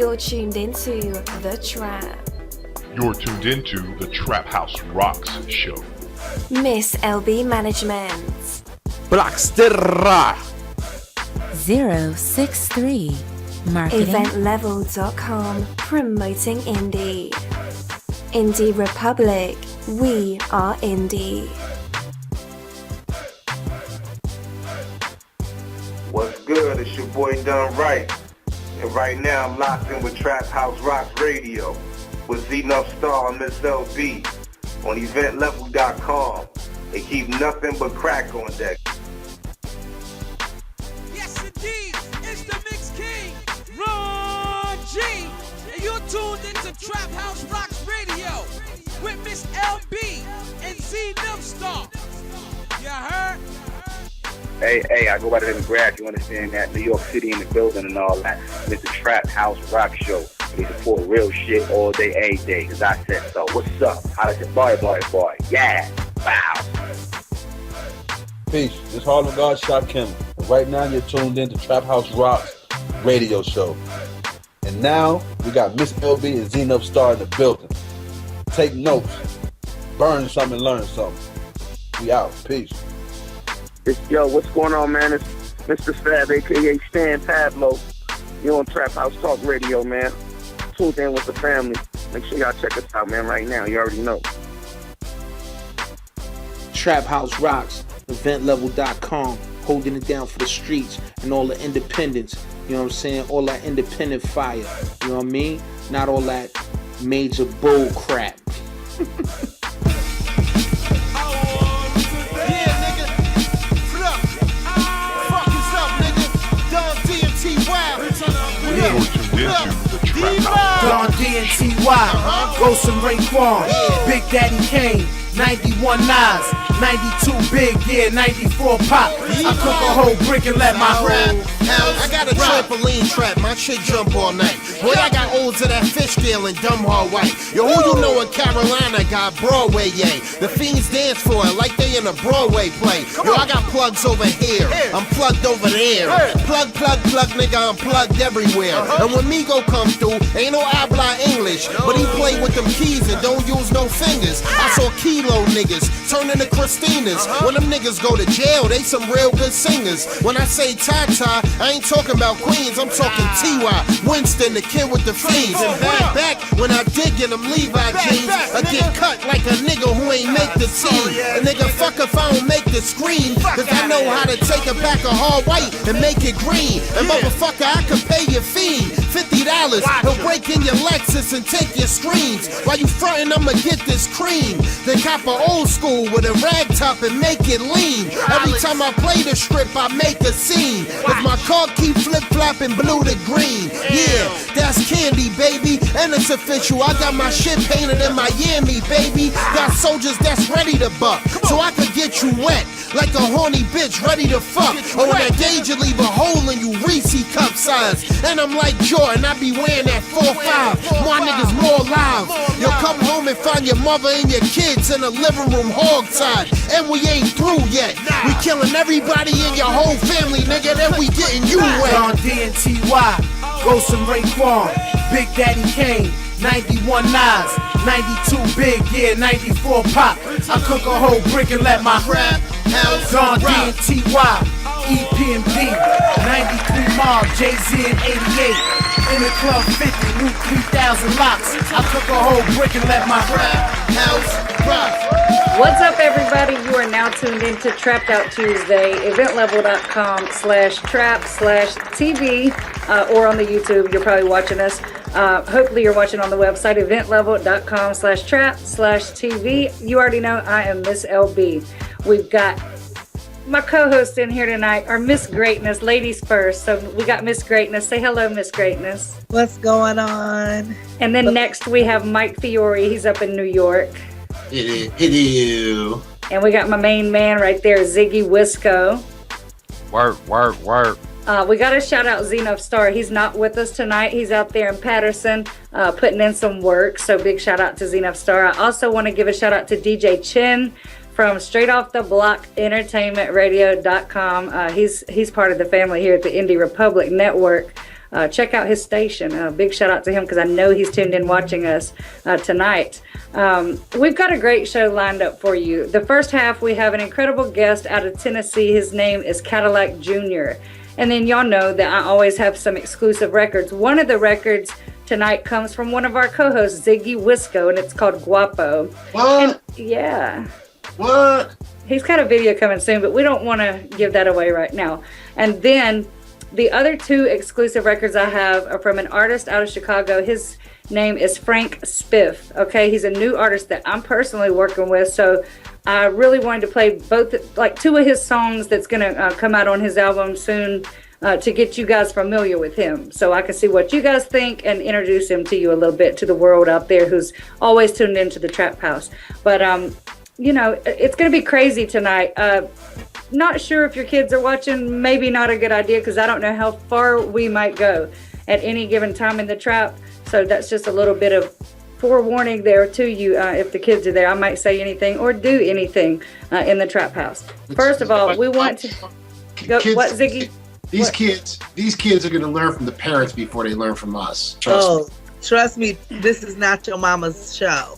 You're tuned into The Trap. You're tuned into the Trap House Rocks show. Miss LB Management. Blackster 063 Marketing. EventLevel.com, promoting indie. Indie Republic, we are indie. What's good? It's your boy Done Right. And right now I'm locked in with Trap House Rocks Radio with Ziggy Star and Miss LB on EventLevel.com. They keep nothing but crack on deck. Yes, indeed. It's the Mix King, Ron G. And you're tuned into Trap House Rocks Radio with Miss LB and Ziggy Star. You heard? Hey, I go by the name of Grab. You understand that? New York City in the building and all that. And it's the Trap House Rock Show. We support real shit all day, every day, because I said so. What's up? How does it boy? Yeah. Wow. Peace. This Harlem God Shot Kim. And right now you're tuned in to Trap House Rocks radio show. And now we got Miss LB and Ziggy Star in the building. Take notes. Burn something and learn something. We out. Peace. Yo, what's going on, man? It's Mr. Fab, a.k.a. Stan Pablo. You're on Trap House Talk Radio, man. Tuned in with the family. Make sure y'all check us out, man, right now. You already know. Trap House Rocks, EventLevel.com, holding it down for the streets and all the independents. You know what I'm saying? All that independent fire. You know what I mean? Not all that major bull crap. You're tuned into the Trap House. Don D&T-Y, Ghost and Raekwon, Big Daddy Kane, 91 Nas, 92 Big, yeah, 94 Pop. I cook a whole brick and let my whole I got a trampoline trap, my shit jump all night. Boy, I got olds of that fish scale and dumb hard white. Yo, who you know in Carolina got Broadway, yay? The fiends dance for it like they in a Broadway play. Yo, I got plugs over here, I'm plugged over there. Plug, nigga, I'm plugged everywhere. And when Migo come through, ain't no habla English, but he play with them keys and don't use no fingers. I saw Kilo niggas turn into Christinas. When them niggas go to jail, they some real good singers. When I say Tata, I ain't talking about Queens, I'm talking T.Y. Winston, the kid with the fiends. And back when I did get them Levi jeans, I get cut like a nigga who ain't make the team. A nigga fuck if I don't make the screen, cause I know how to take a pack of hard white and make it green. And motherfucker, I can pay your fee, $50. He'll break in your Lexus and take your screens. While you frontin', I'ma get this cream. Then cop a old school with a rag top and make it lean. Every time I play the strip, I make a scene. Cause my car keep flip-flopping blue to green. Yeah, that's candy, baby, and it's official. I got my shit painted in Miami, baby. Got soldiers that's ready to buck, so I could get you wet like a horny bitch ready to fuck. Or when I gauge you, leave a hole in you, Reese cup size. And I'm like Jordan, I be wearing that 4-5. My niggas more live. Yo, come home and find your mother and your kids in the living room hog-tied. And we ain't through yet. We killing everybody in your whole family, nigga, then we getting you wet. Don D&T-Y, Ghost and Raekwon, Big Daddy Kane, 91 Nas, 92 Big, yeah, 94 Pop. I cook a whole brick and let my rap house Don D&T-Y, EPMD, 93 Mob, Jay-Z in 88. In the club 50, new 3,000 locks. I cook a whole brick and let my rap house rock. What's up, everybody? You are now tuned into Trapped Out Tuesday, eventlevel.com/trap/TV, or on the YouTube. You're probably watching us. Hopefully you're watching on the website, eventlevel.com/trap/TV. You already know I am Miss LB. We've got my co-host in here tonight, our Miss Greatness, ladies first. So we got Miss Greatness. Say hello, Miss Greatness. What's going on? And then next we have Mike Fiore. He's up in New York. Hello. And we got my main man right there, Ziggy Wisco. Work. We got to shout out Ziggy Star. He's not with us tonight. He's out there in Patterson putting in some work. So big shout out to Ziggy Star. I also want to give a shout out to DJ Chin from Straight Off the Block Entertainment Radio.com. He's part of the family here at the Indie Republic Network. check out his station. Big shout out to him because I know he's tuned in watching us tonight. We've got a great show lined up for you. The first half, we have an incredible guest out of Tennessee. His name is Cadillac Jr. And then y'all know that I always have some exclusive records. One of the records tonight comes from one of our co-hosts, Ziggy Wisco, and it's called Guapo. What? And, yeah. What? He's got a video coming soon, but we don't want to give that away right now. And then the other two exclusive records I have are from an artist out of Chicago. His name is Frank Spiff. Okay, he's a new artist that I'm personally working with, so I really wanted to play both, like two of his songs that's going to come out on his album soon to get you guys familiar with him, so I can see what you guys think and introduce him to you a little bit, to the world out there who's always tuned into the Trap House. But you know, it's going to be crazy tonight. Not sure if your kids are watching, maybe not a good idea, because I don't know how far we might go at any given time in the trap. So that's just a little bit of forewarning there to you. If the kids are there, I might say anything or do anything in the Trap House. First of all, we want to go. Kids, what, Ziggy? These kids are going to learn from the parents before they learn from us. Trust me, this is not your mama's show.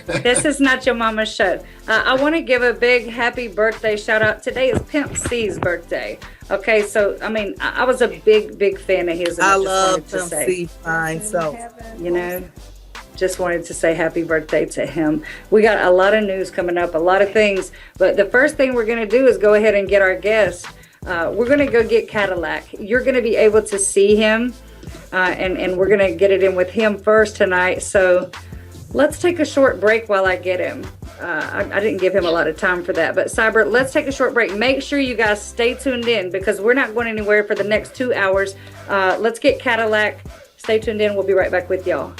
This is not your mama's show. I want to give a big happy birthday shout out. Today is Pimp C's birthday. Okay, so I mean, I was a big fan of his. And I love Pimp C. Fine, so you know, just wanted to say happy birthday to him. We got a lot of news coming up, a lot of things. But the first thing we're gonna do is go ahead and get our guest. We're gonna go get Cadillac. You're gonna be able to see him, and we're gonna get it in with him first tonight. So let's take a short break while I get him. I didn't give him a lot of time for that. But Cyber, let's take a short break. Make sure you guys stay tuned in because we're not going anywhere for the next 2 hours. Let's get Cadillac. Stay tuned in. We'll be right back with y'all.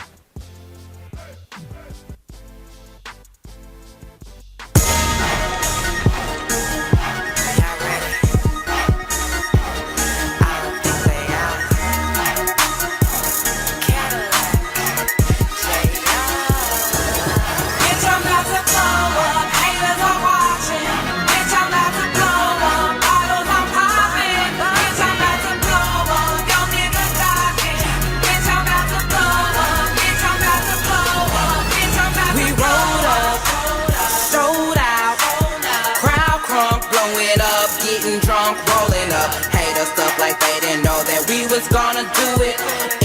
Was gonna do it.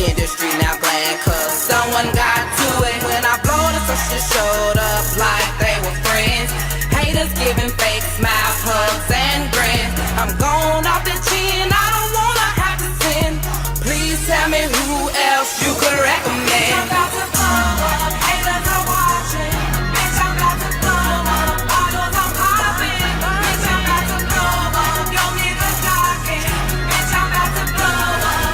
Industry now glad cause someone got to it. When I blow the social showed up like they were friends. Haters giving fake smiles, hugs and grins. I'm gone off the chin, I don't wanna have to sin. Please tell me who else you could recommend. I'm about to blow up, haters are watching. Bitch, I'm about to blow up, bottles I'm popping. Bitch, I'm about to blow up, yo niggas talking. Bitch, I'm about to blow up.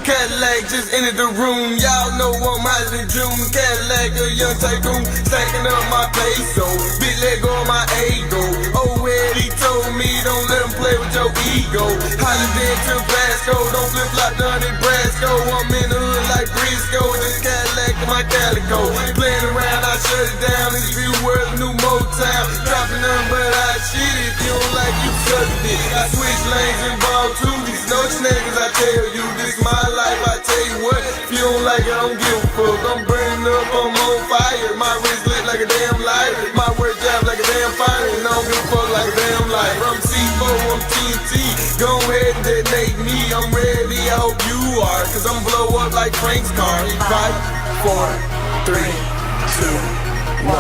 Cadillac just entered the room. Y'all know I'm out in June. Cadillac, a young tycoon, stacking up my peso. Big leg on my ego. Oh, well, he told me don't let him play with your ego. Holiday to Vasco, don't flip flop down in Brasco. I'm in the hood like Briscoe. This Cadillac in my calico. Playing around, I shut it down. This few words, new Motown. Dropping none, but I shit it. If you don't like, you sucked it. I switch lanes and ball too. These no snaggers, I tell you, this my life, I tell you what. If you don't like it, I don't give a fuck. I'm burning up, I'm on fire. My wrist lit like a damn light. My work job like a damn fire. And I don't give a fuck like a damn light. I'm C4, I'm TNT. Go ahead and detonate me. I'm ready, I hope you are. Cause I'm blow up like Frank's car. 5, 4, 3, 2, 1.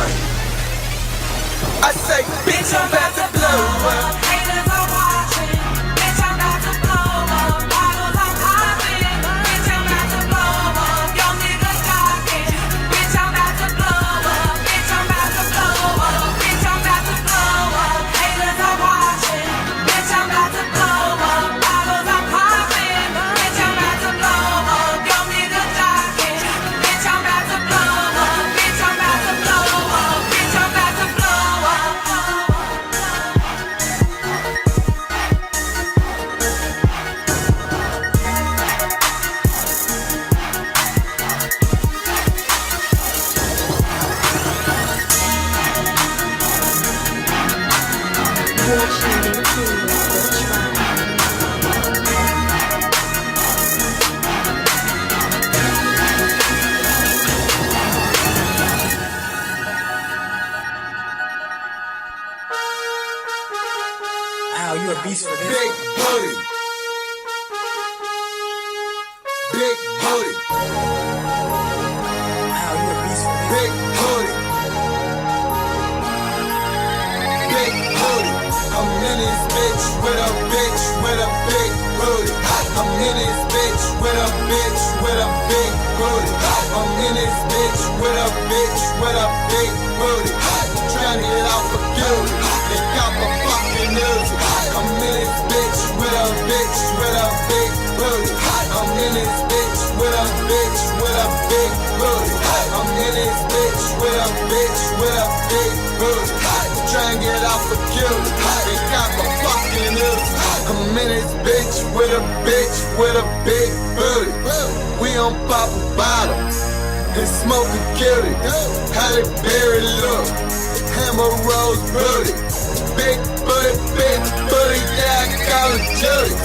I say, bitch, I'm about to blow up. Haters are watching. Bitch, I'm about to blow up. Bottles I'm popping. Bitch, I'm about to blow up. Yo niggas talking. Bitch, I'm about to blow up. Bitch, I'm about to blow up. Bitch, I'm about to blow up. Haters are watching. Bitch, I'm about to blow up. Bottles I'm popping. Bitch, I'm about to blow up. Yo niggas talking. Bitch, I'm about to blow up. Bitch, I'm about to blow up. Bitch, I'm about to blow up. You're tuned into the trap. Al, you a beast for this. Big booty. Big booty. Al, you a beast for this. Big booty. Big booty. I'm in this bitch with a bitch with a big booty. I'm in this bitch with a bitch with a big booty. I'm in this bitch with a bitch with a big booty. Trying to get out for guilty. They got my fucking news. I'm in this bitch with a bitch with a big booty. I'm in this bitch with a bitch with a big booty. I'm in this bitch with a bitch with a big booty. Try and get out for guilty. They got my fucking news. I'm in this bitch with a big booty. We on pop a bottle and smoke a cutie. Halle Berry look, Hammer Rose booty. Big booty, yeah, I call her Judy.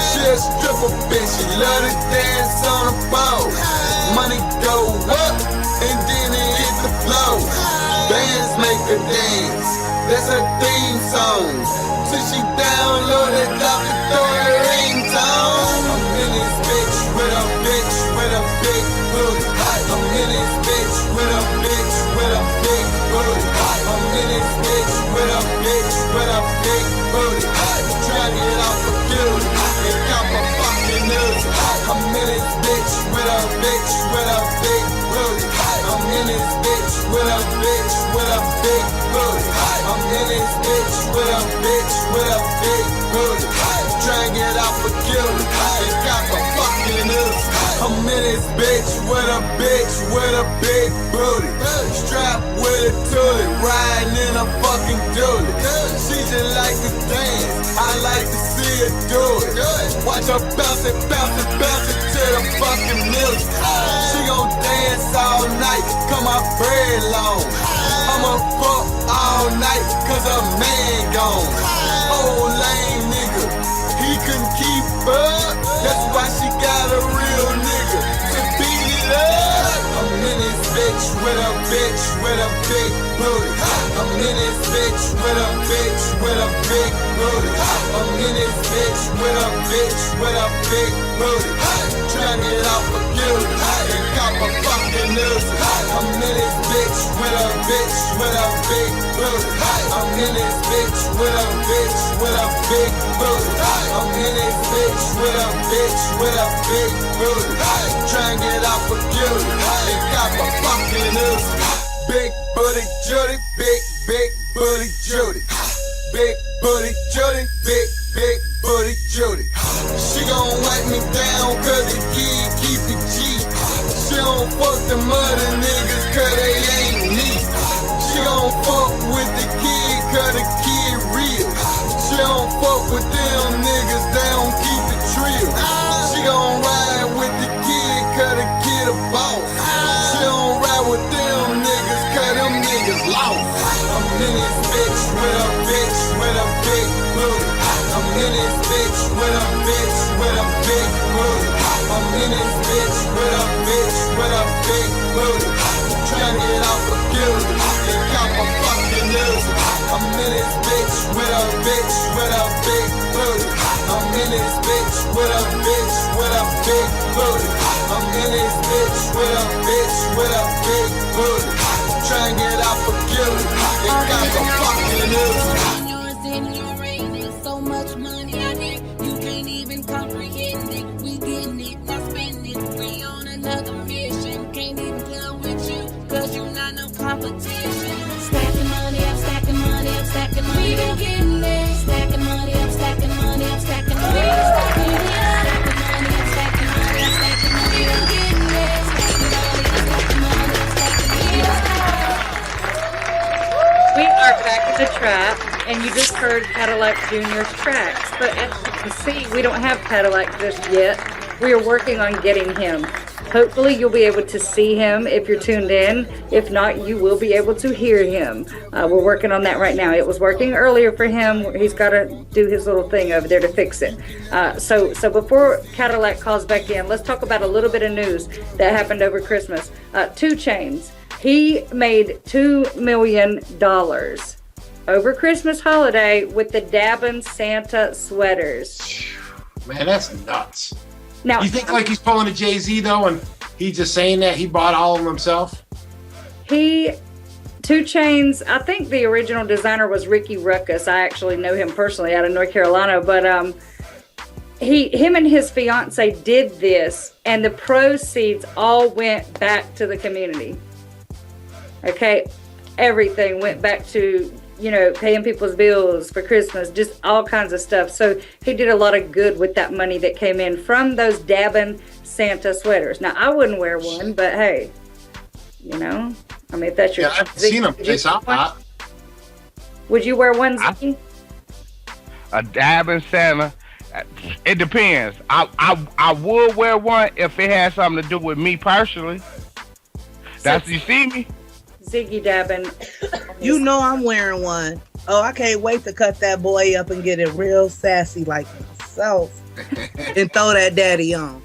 She a stripper bitch, she love to dance on the pole. Money go up, and then it hit the floor. Bands make her dance, that's her theme song. Till she download it, drop it, throw her ringtone. I'm in this bitch with a bitch with a big booty. I'm in this bitch with a bitch with a big booty. I'm in this bitch with a bitch with a big booty. Trying to get off the guilty. They got my fucking news. I'm in this bitch with a bitch with a big booty. I'm in this bitch with a bitch with a big booty. I'm in this bitch with a bitch with a big booty. Trying to get off the guilty. They got my fucking news. I'm in this bitch with a big booty. Strapped with a toolie, riding in a fucking dually. She just like to dance, I like to see her do it. Watch her bounce it, bounce it, bounce it to the fucking music. She gon' dance all night, cause my bread long. I'ma fuck all night, cause her man gone. Old lame nigga, he couldn't keep up. That's why she got a real nigga to beat it up. I'm in this bitch with a bitch with a big booty. I'm in this bitch with a bitch with a big booty. I'm in this bitch with a bitch with a big booty. Trying to get out for guilty. They got my fucking news. I'm in this bitch with a bitch with a big booty. I'm in this bitch with a bitch with a big booty. I'm in this bitch with a bitch with a big booty. Trying to get out for guilty. They got my fucking news. Big booty Judy, big booty Judy. Big booty Judy, big booty Judy. She gon' wipe me down cause the kid keep it G. She don't fuck the mother niggas cause they ain't me. She don't fuck with the kid cause the kid real. She don't fuck with them niggas, they don't keep it real. She gon' ride with the kid cause the kid a boss. She don't ride with them niggas cause them niggas lost. I'm in this bitch with a bitch with a big booty. I'm in this bitch with a bitch with a big booty. I'm in this bitch with a bitch with a big booty. Trying to get out for guilty. They got my fucking news. I'm in this bitch with a bitch with a big booty. I'm in this bitch with a bitch with a big booty. I'm in this bitch with a bitch with a big booty. Trying to get out for guilty. They got my fucking news. So much money out there, you can't even comprehend it. We getting it, now spend it. We on another mission. Can't even play with you, cause you not no competition. Stacking money up, stacking money up, stacking money up. We been getting there. Stacking money up, stacking money up, stacking money up. Stacking money up, stacking money up, stacking money up. We been getting there. Stacking money up, stacking money up, stacking money up. We are back in the trap, and you just heard Cadillac Jr.'s tracks. But as you can see, we don't have Cadillac just yet. We are working on getting him. Hopefully you'll be able to see him if you're tuned in. If not, you will be able to hear him. We're working on that right now. It was working earlier for him. He's got to do his little thing over there to fix it. So before Cadillac calls back in, let's talk about a little bit of news that happened over Christmas. 2 Chainz. He made $2 million over Christmas holiday with the Dabbin' Santa sweaters. Man, that's nuts. Now, you think like he's pulling a Jay-Z though, and he's just saying that he bought all of them himself? 2 Chainz, I think the original designer was Ricky Ruckus. I actually know him personally out of North Carolina, but him and his fiance did this, and the proceeds all went back to the community. Okay, everything went back to, paying people's bills for Christmas, just all kinds of stuff. So he did a lot of good with that money that came in from those Dabbin' Santa sweaters. Now, I wouldn't wear one, but hey, if that's your... Yeah, I've seen them. They sound hot. Would you wear one, Ziggy? A Dabbin' Santa? It depends. I would wear one if it had something to do with me personally. You see me? Ziggy Dabbin'. You know I'm wearing one. Oh, I can't wait to cut that boy up and get it real sassy like myself and throw that daddy on.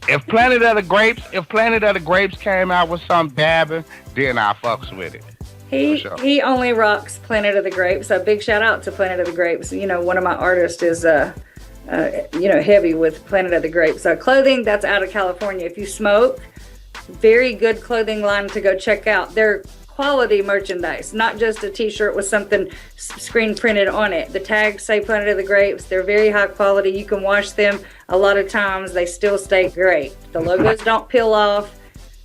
If Planet of the Grapes came out with some dabbing, then I fucks with it. He only rocks Planet of the Grapes. A big shout out to Planet of the Grapes. One of my artists is heavy with Planet of the Grapes. Clothing that's out of California. If you smoke, very good clothing line to go check out. They're quality merchandise, not just a t-shirt with something screen printed on it. The tags say Planet of the Grapes. They're very high quality. You can wash them a lot of times. They still stay great. The logos don't peel off.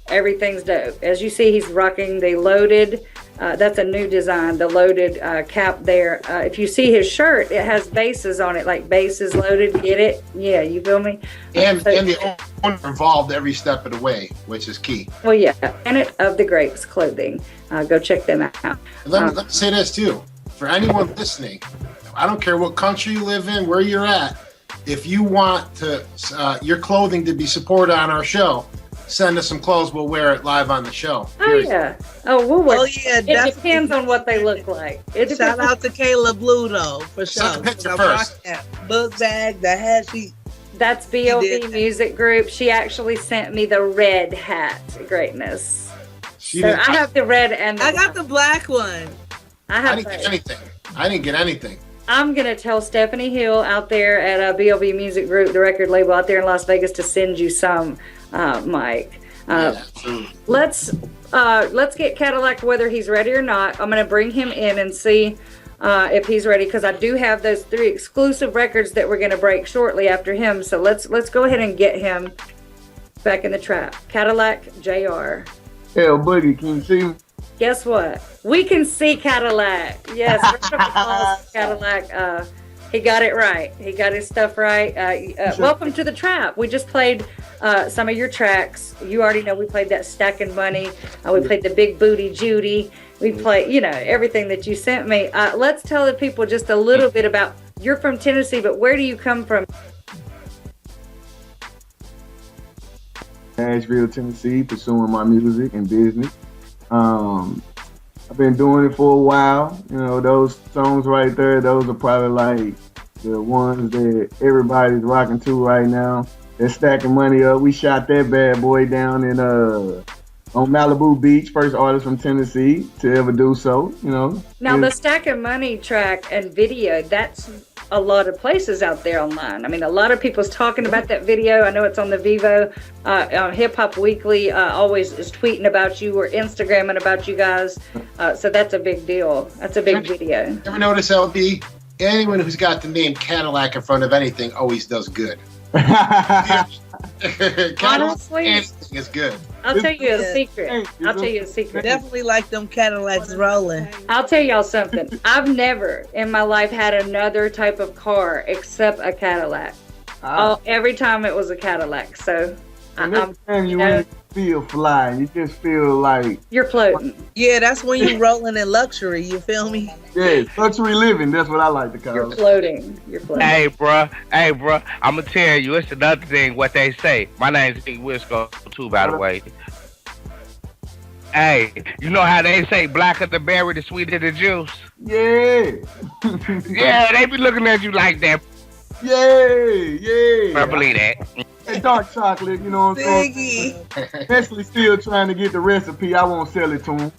Everything's dope. As you see, he's rocking the loaded, that's a new design, the loaded cap there. If you see his shirt, it has bases on it, like bases loaded. Get it? Yeah, you feel me? And the owner involved every step of the way, which is key. Well, yeah, Planet of the Grapes clothing. Go check them out. Let me say this too. For anyone listening, I don't care what country you live in, where you're at, if you want to your clothing to be supported on our show, send us some clothes. We'll wear it live on the show. Period. Oh, yeah. Oh, we'll wear it. Oh, yeah. It depends on what they look like. Shout out to Kayla Blue, though, for sure. Send a picture first. Book bag, the hat sheet. That's BLB Music Group. She actually sent me the red hat. Greatness. I have the red and I got the black one. I didn't get anything. I didn't get anything. I'm going to tell Stephanie Hill out there at BLB Music Group, the record label out there in Las Vegas, to send you some, Mike. Let's get Cadillac, whether he's ready or not. I'm going to bring him in and see if he's ready, because I do have those 3 exclusive records that we're going to break shortly after him. So let's go ahead and get him back in the trap. Cadillac Jr. Hell, Boogie, can you see me? Guess what? We can see Cadillac. Yes, Cadillac. He got it right. He got his stuff right. Welcome to the trap. We just played some of your tracks. You already know we played that Stacking Money. We played the Big Booty Judy. We played, everything that you sent me. Let's tell the people just a little bit about, you're from Tennessee, but where do you come from? Nashville, Tennessee, pursuing my music and business. I've been doing it for a while. Those songs right there, those are probably like the ones that everybody's rocking to right now. They're Stacking Money Up. We shot that bad boy down in on Malibu Beach, first artist from Tennessee to ever do so, Now the Stacking Money track and video, that's a lot of places out there online. I mean, a lot of people's talking about that video. I know it's on the Vivo. Hip Hop Weekly always is tweeting about you or Instagramming about you guys. So that's a big deal. That's a big video. Ever notice, LB? Anyone who's got the name Cadillac in front of anything always does good. Honestly, anything is good. I'll tell you a secret. Definitely like them Cadillacs rolling. I'll tell y'all something. I've never in my life had another type of car except a Cadillac. Every time it was a Cadillac. So And every time you win, you feel fly. You just feel like you're floating. Yeah, that's when you rolling in luxury. You feel me? Yeah, luxury living. That's what I like to call You're it. floating. You're floating. Hey, bruh. I'm going to tell you, it's another thing what they say. My name's Ziggy Wisco, too, by the way. Hey, you know how they say blacker the berry, the sweeter the juice? Yeah. Yeah, they be looking at you like that. Yeah. I believe that. Hey, dark chocolate, you know what I'm saying? Especially still trying to get the recipe. I won't sell it to him.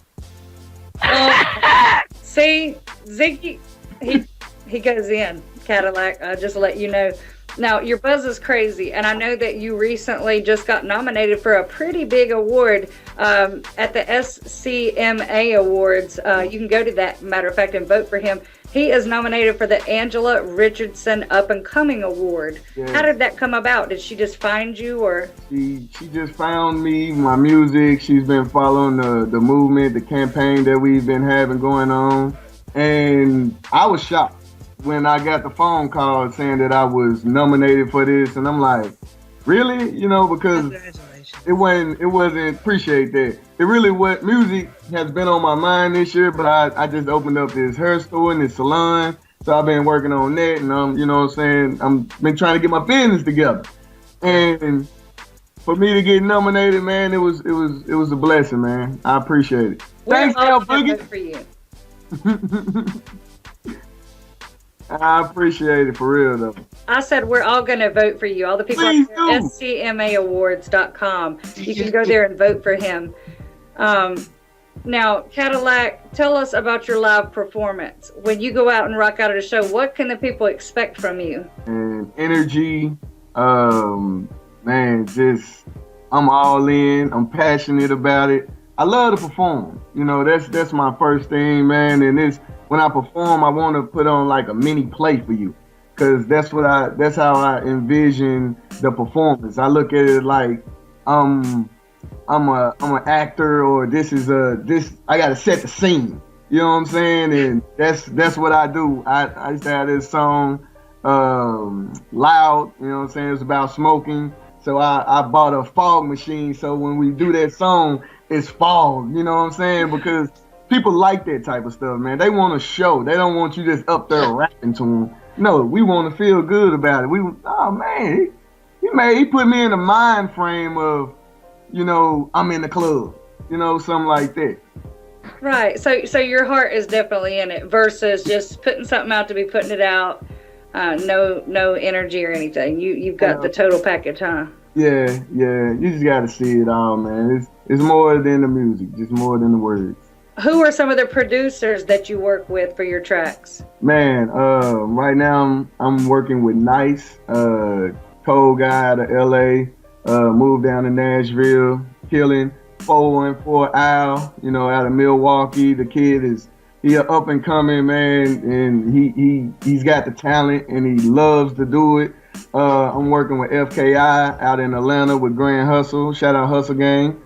See, Ziggy, he goes in, Cadillac, just to let you know. Now, your buzz is crazy, and I know that you recently just got nominated for a pretty big award at the SCMA Awards. You can go to that, matter of fact, and vote for him. He is nominated for the Angela Richardson Up and Coming Award. Yeah. How did that come about? Did she just find you, or? She just found me, my music. She's been following the movement, the campaign that we've been having going on. And I was shocked when I got the phone call saying that I was nominated for this. And I'm like, really? You know, because it wasn't, appreciate that. It really was, music has been on my mind this year, but I just opened up this hair store and this salon. So I've been working on that, and you know what I'm saying, I'm been trying to get my business together. And for me to get nominated, man, it was a blessing, man. I appreciate it. Thanks, Al Boogie. For you. I appreciate it for real though. I said we're all going to vote for you. All the people at scmaawards.com. You can go there and vote for him. Now, Cadillac, tell us about your live performance. When you go out and rock out at a show, what can the people expect from you? And energy, man, just I'm all in. I'm passionate about it. I love to perform. You know, that's my first thing, man. And when I perform, I want to put on like a mini play for you, because that's how I envision the performance. I look at it like I'm an actor, or I gotta set the scene. You know what I'm saying? And that's what I do. I used to have this song, Loud, you know what I'm saying? It's about smoking. So I bought a fog machine, so when we do that song, it's fog, you know what I'm saying? Because people like that type of stuff, man. They want a show. They don't want you just up there rapping to them. No, we want to feel good about it. Oh man, he put me in the mind frame of, you know, I'm in the club, you know, something like that. Right. So your heart is definitely in it versus just putting something out to be putting it out. No energy or anything. You've got the total package, huh? Yeah. You just got to see it all, man. It's more than the music, just more than the words. Who are some of the producers that you work with for your tracks? Man, right now I'm working with Nice, cold guy out of LA, moved down to Nashville, killing 414 Al, you know, out of Milwaukee. The kid he up and coming, man, and he's got the talent and he loves to do it. I'm working with FKI out in Atlanta with Grand Hustle. Shout out Hustle Gang.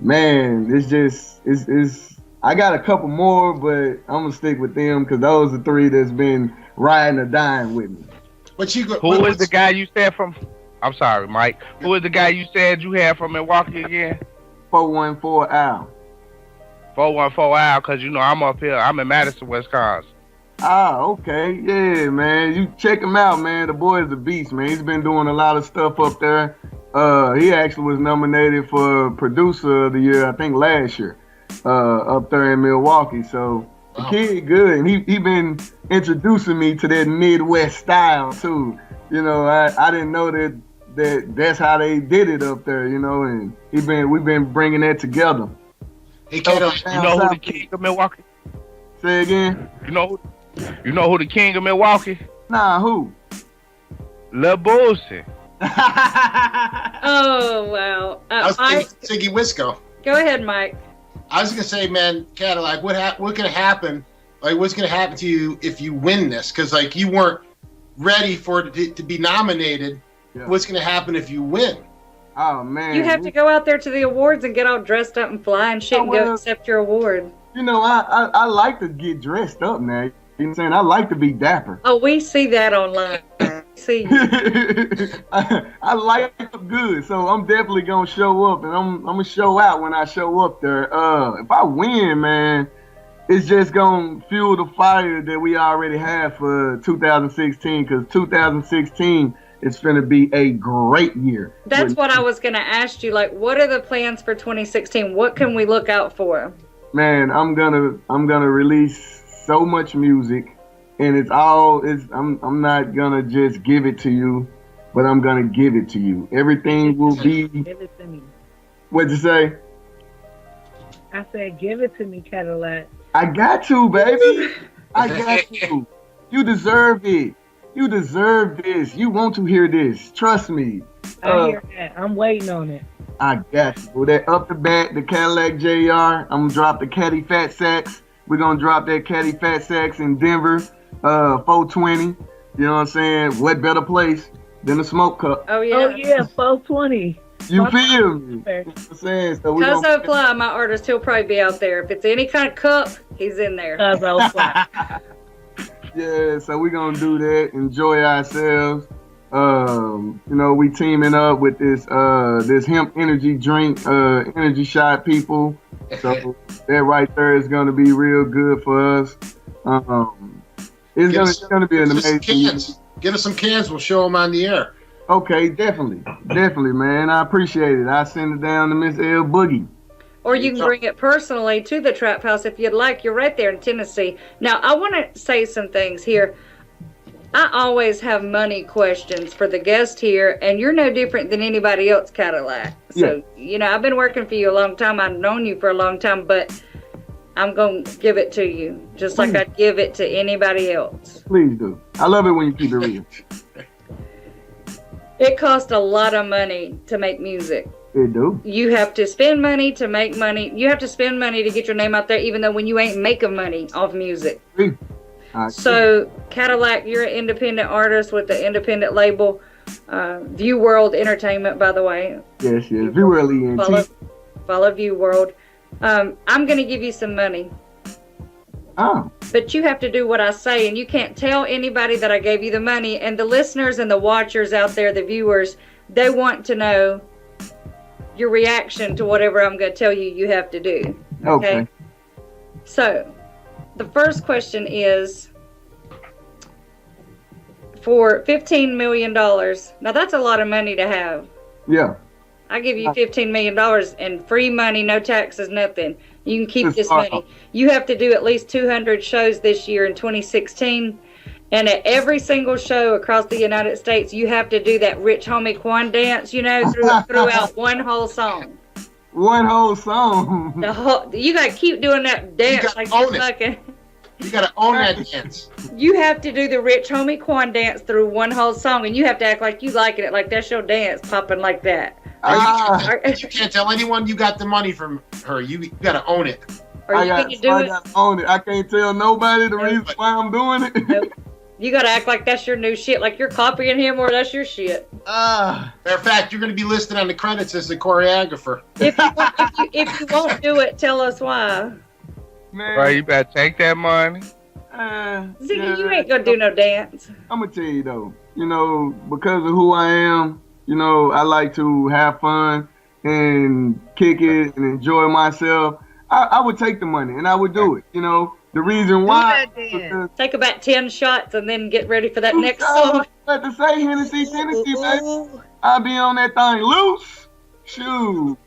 Man, it's I got a couple more, but I'm gonna stick with them because those are three that's been riding or dying with me. Who is the guy you said from? I'm sorry, Mike. Who is the guy you said you had from Milwaukee again? 414 Al. 414 Al, because you know I'm up here. I'm in Madison, Wisconsin. Ah, okay. Yeah, man. You check him out, man. The boy is a beast, man. He's been doing a lot of stuff up there. He actually was nominated for Producer of the Year, I think last year, up there in Milwaukee. So the kid good, and he been introducing me to that Midwest style too. You know, I didn't know that's how they did it up there. You know, and we've been bringing that together. Hey, Kato, you know who the king of Milwaukee? Say again. You know who the king of Milwaukee? Nah, who? Lil Boosie. Oh, wow. Ziggy Wisco. Go ahead, Mike. I was gonna say, man, Cadillac, what could happen? Like, what's gonna happen to you if you win this? Because like you weren't ready for it to be nominated. Yeah. What's gonna happen if you win? Oh man, you have to go out there to the awards and get all dressed up and fly and shit and go accept your award. You know, I like to get dressed up now. You know what I'm saying? I like to be dapper. Oh, we see that online. See you. I like to look good, so I'm definitely gonna show up, and I'm gonna show out when I show up there. If I win, man, it's just gonna fuel the fire that we already have for 2016, because 2016 is gonna be a great year. That's what I was gonna ask you. Like, what are the plans for 2016? What can we look out for? Man, I'm gonna release so much music. And I'm not gonna just give it to you, but I'm gonna give it to you. Everything will be. Give it to me. What'd you say? I said, give it to me, Cadillac. I got you, baby. I got you. You deserve it. You deserve this. You want to hear this. Trust me. I hear that. I'm waiting on it. I got you. Well, that up the bat, the Cadillac Jr. I'm gonna drop the Caddy Fat Sacks. We're gonna drop that Caddy Fat Sacks in Denver. 420, you know what I'm saying? What better place than a smoke cup? Oh yeah. Oh yeah, 420. You feel me? You know what I'm saying? So Cuzzo Fly, my artist, he'll probably be out there. If it's any kind of cup, he's in there. Cuzzo Fly. Yeah, so we're gonna do that, enjoy ourselves. You know, we teaming up with this hemp energy drink, energy shot people. So that right there is gonna be real good for us. It's gonna be an amazing year. Get us some cans. We'll show them on the air. Okay, definitely, man. I appreciate it. I send it down to Miss L Boogie. Or you can bring it personally to the Trap House if you'd like. You're right there in Tennessee. Now, I want to say some things here. I always have money questions for the guest here, and you're no different than anybody else, Cadillac. So, you know, I've been working for you a long time. I've known you for a long time, but I'm going to give it to you, just like I'd give it to anybody else. Please do. I love it when you keep it real. It costs a lot of money to make music. It do. You have to spend money to make money. You have to spend money to get your name out there, even though when you ain't making money off music. So, Cadillac, you're an independent artist with the independent label, View World Entertainment, by the way. Yes. View World ENT. Follow View World. I'm going to give you some money. Oh. But you have to do what I say, and you can't tell anybody that I gave you the money. And the listeners and the watchers out there, the viewers, they want to know your reaction to whatever I'm going to tell you you have to do. Okay? So, the first question is, for $15 million, now that's a lot of money to have. Yeah. I give you $15 million and free money, no taxes, nothing. You can keep this money. You have to do at least 200 shows this year in 2016. And at every single show across the United States, you have to do that Rich Homie Quan dance, you know, throughout one whole song. One whole song. You got to keep doing that dance like you're fucking. You got to own that dance. You have to do the Rich Homie Quan dance through one whole song, and you have to act like you liking it, like that's your dance, popping like that. You can't tell anyone you got the money from her. You got to own it. I got to own it. I can't tell nobody the reason why I'm doing it. Nope. You got to act like that's your new shit, like you're copying him or that's your shit. Matter of fact, you're going to be listed on the credits as the choreographer. If you won't do it, tell us why. Man. Right, you better take that money. Ziggy, you ain't going to do no dance. I'm going to tell you, though, you know, because of who I am, you know, I like to have fun and kick it and enjoy myself. I would take the money and I would do it, you know. The reason why. Take about 10 shots and then get ready for that next song. Like to say Tennessee, baby. I'll be on that thing loose. Shoot.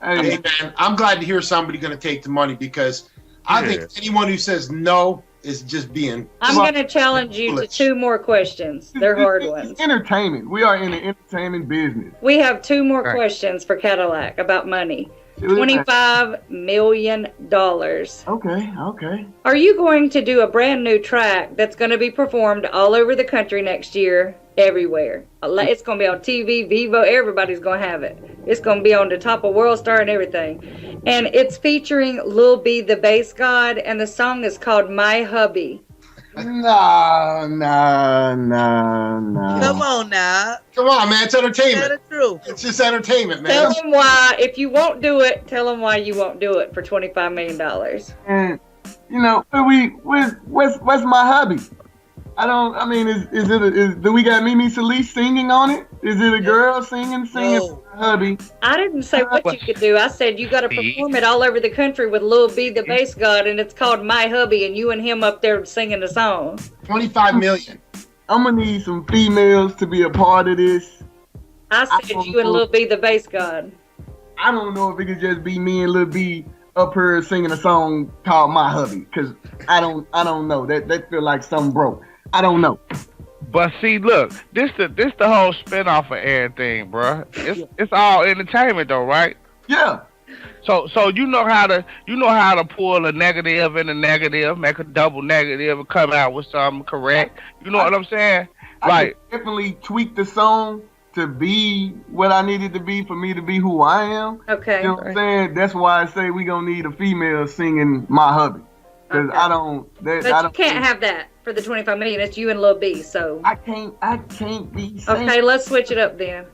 Hey, man, I'm glad to hear somebody going to take the money, because I think anyone who says no is just being. I'm going to challenge you to 2 more questions. They're hard ones. It's entertainment. We are in the entertainment business. We have 2 more questions for Cadillac about money. $25 million. Okay. Are you going to do a brand new track that's going to be performed all over the country next year, everywhere? It's going to be on TV, Vivo, everybody's going to have it. It's going to be on the top of World Star and everything. And it's featuring Lil B, the bass god, and the song is called My Hubby. No. Come on now. Come on, man. It's entertainment. Tell the truth. It's just entertainment, man. Tell them why. If you won't do it, tell them why you won't do it for $25 million. And you know, what's my hubby? I mean, do we got Mimi Solis singing on it? Is it a girl singing No. my hubby? I didn't say what you could do. I said you got to perform it all over the country with Lil B, the bass god, and it's called My Hubby, and you and him up there singing the song. 25 million. I'm gonna need some females to be a part of this. I said you and Lil B, the bass god. I don't know if it could just be me and Lil B up here singing a song called My Hubby, cause I don't know. That feel like something broke. I don't know. But see, look, this the whole spinoff of everything, bro. It's all entertainment, though, right? Yeah. So you know how to pull a negative and a negative, make a double negative, and come out with something correct. You know what I'm saying? I could definitely tweak the song to be what I needed to be for me to be who I am. Okay. You know what I'm saying? That's why I say we gonna need a female singing My Hubby. Cause Okay. I don't. But you can't have that for the 25 million. It's you and Lil B. So I can't be. Okay, let's switch it up then.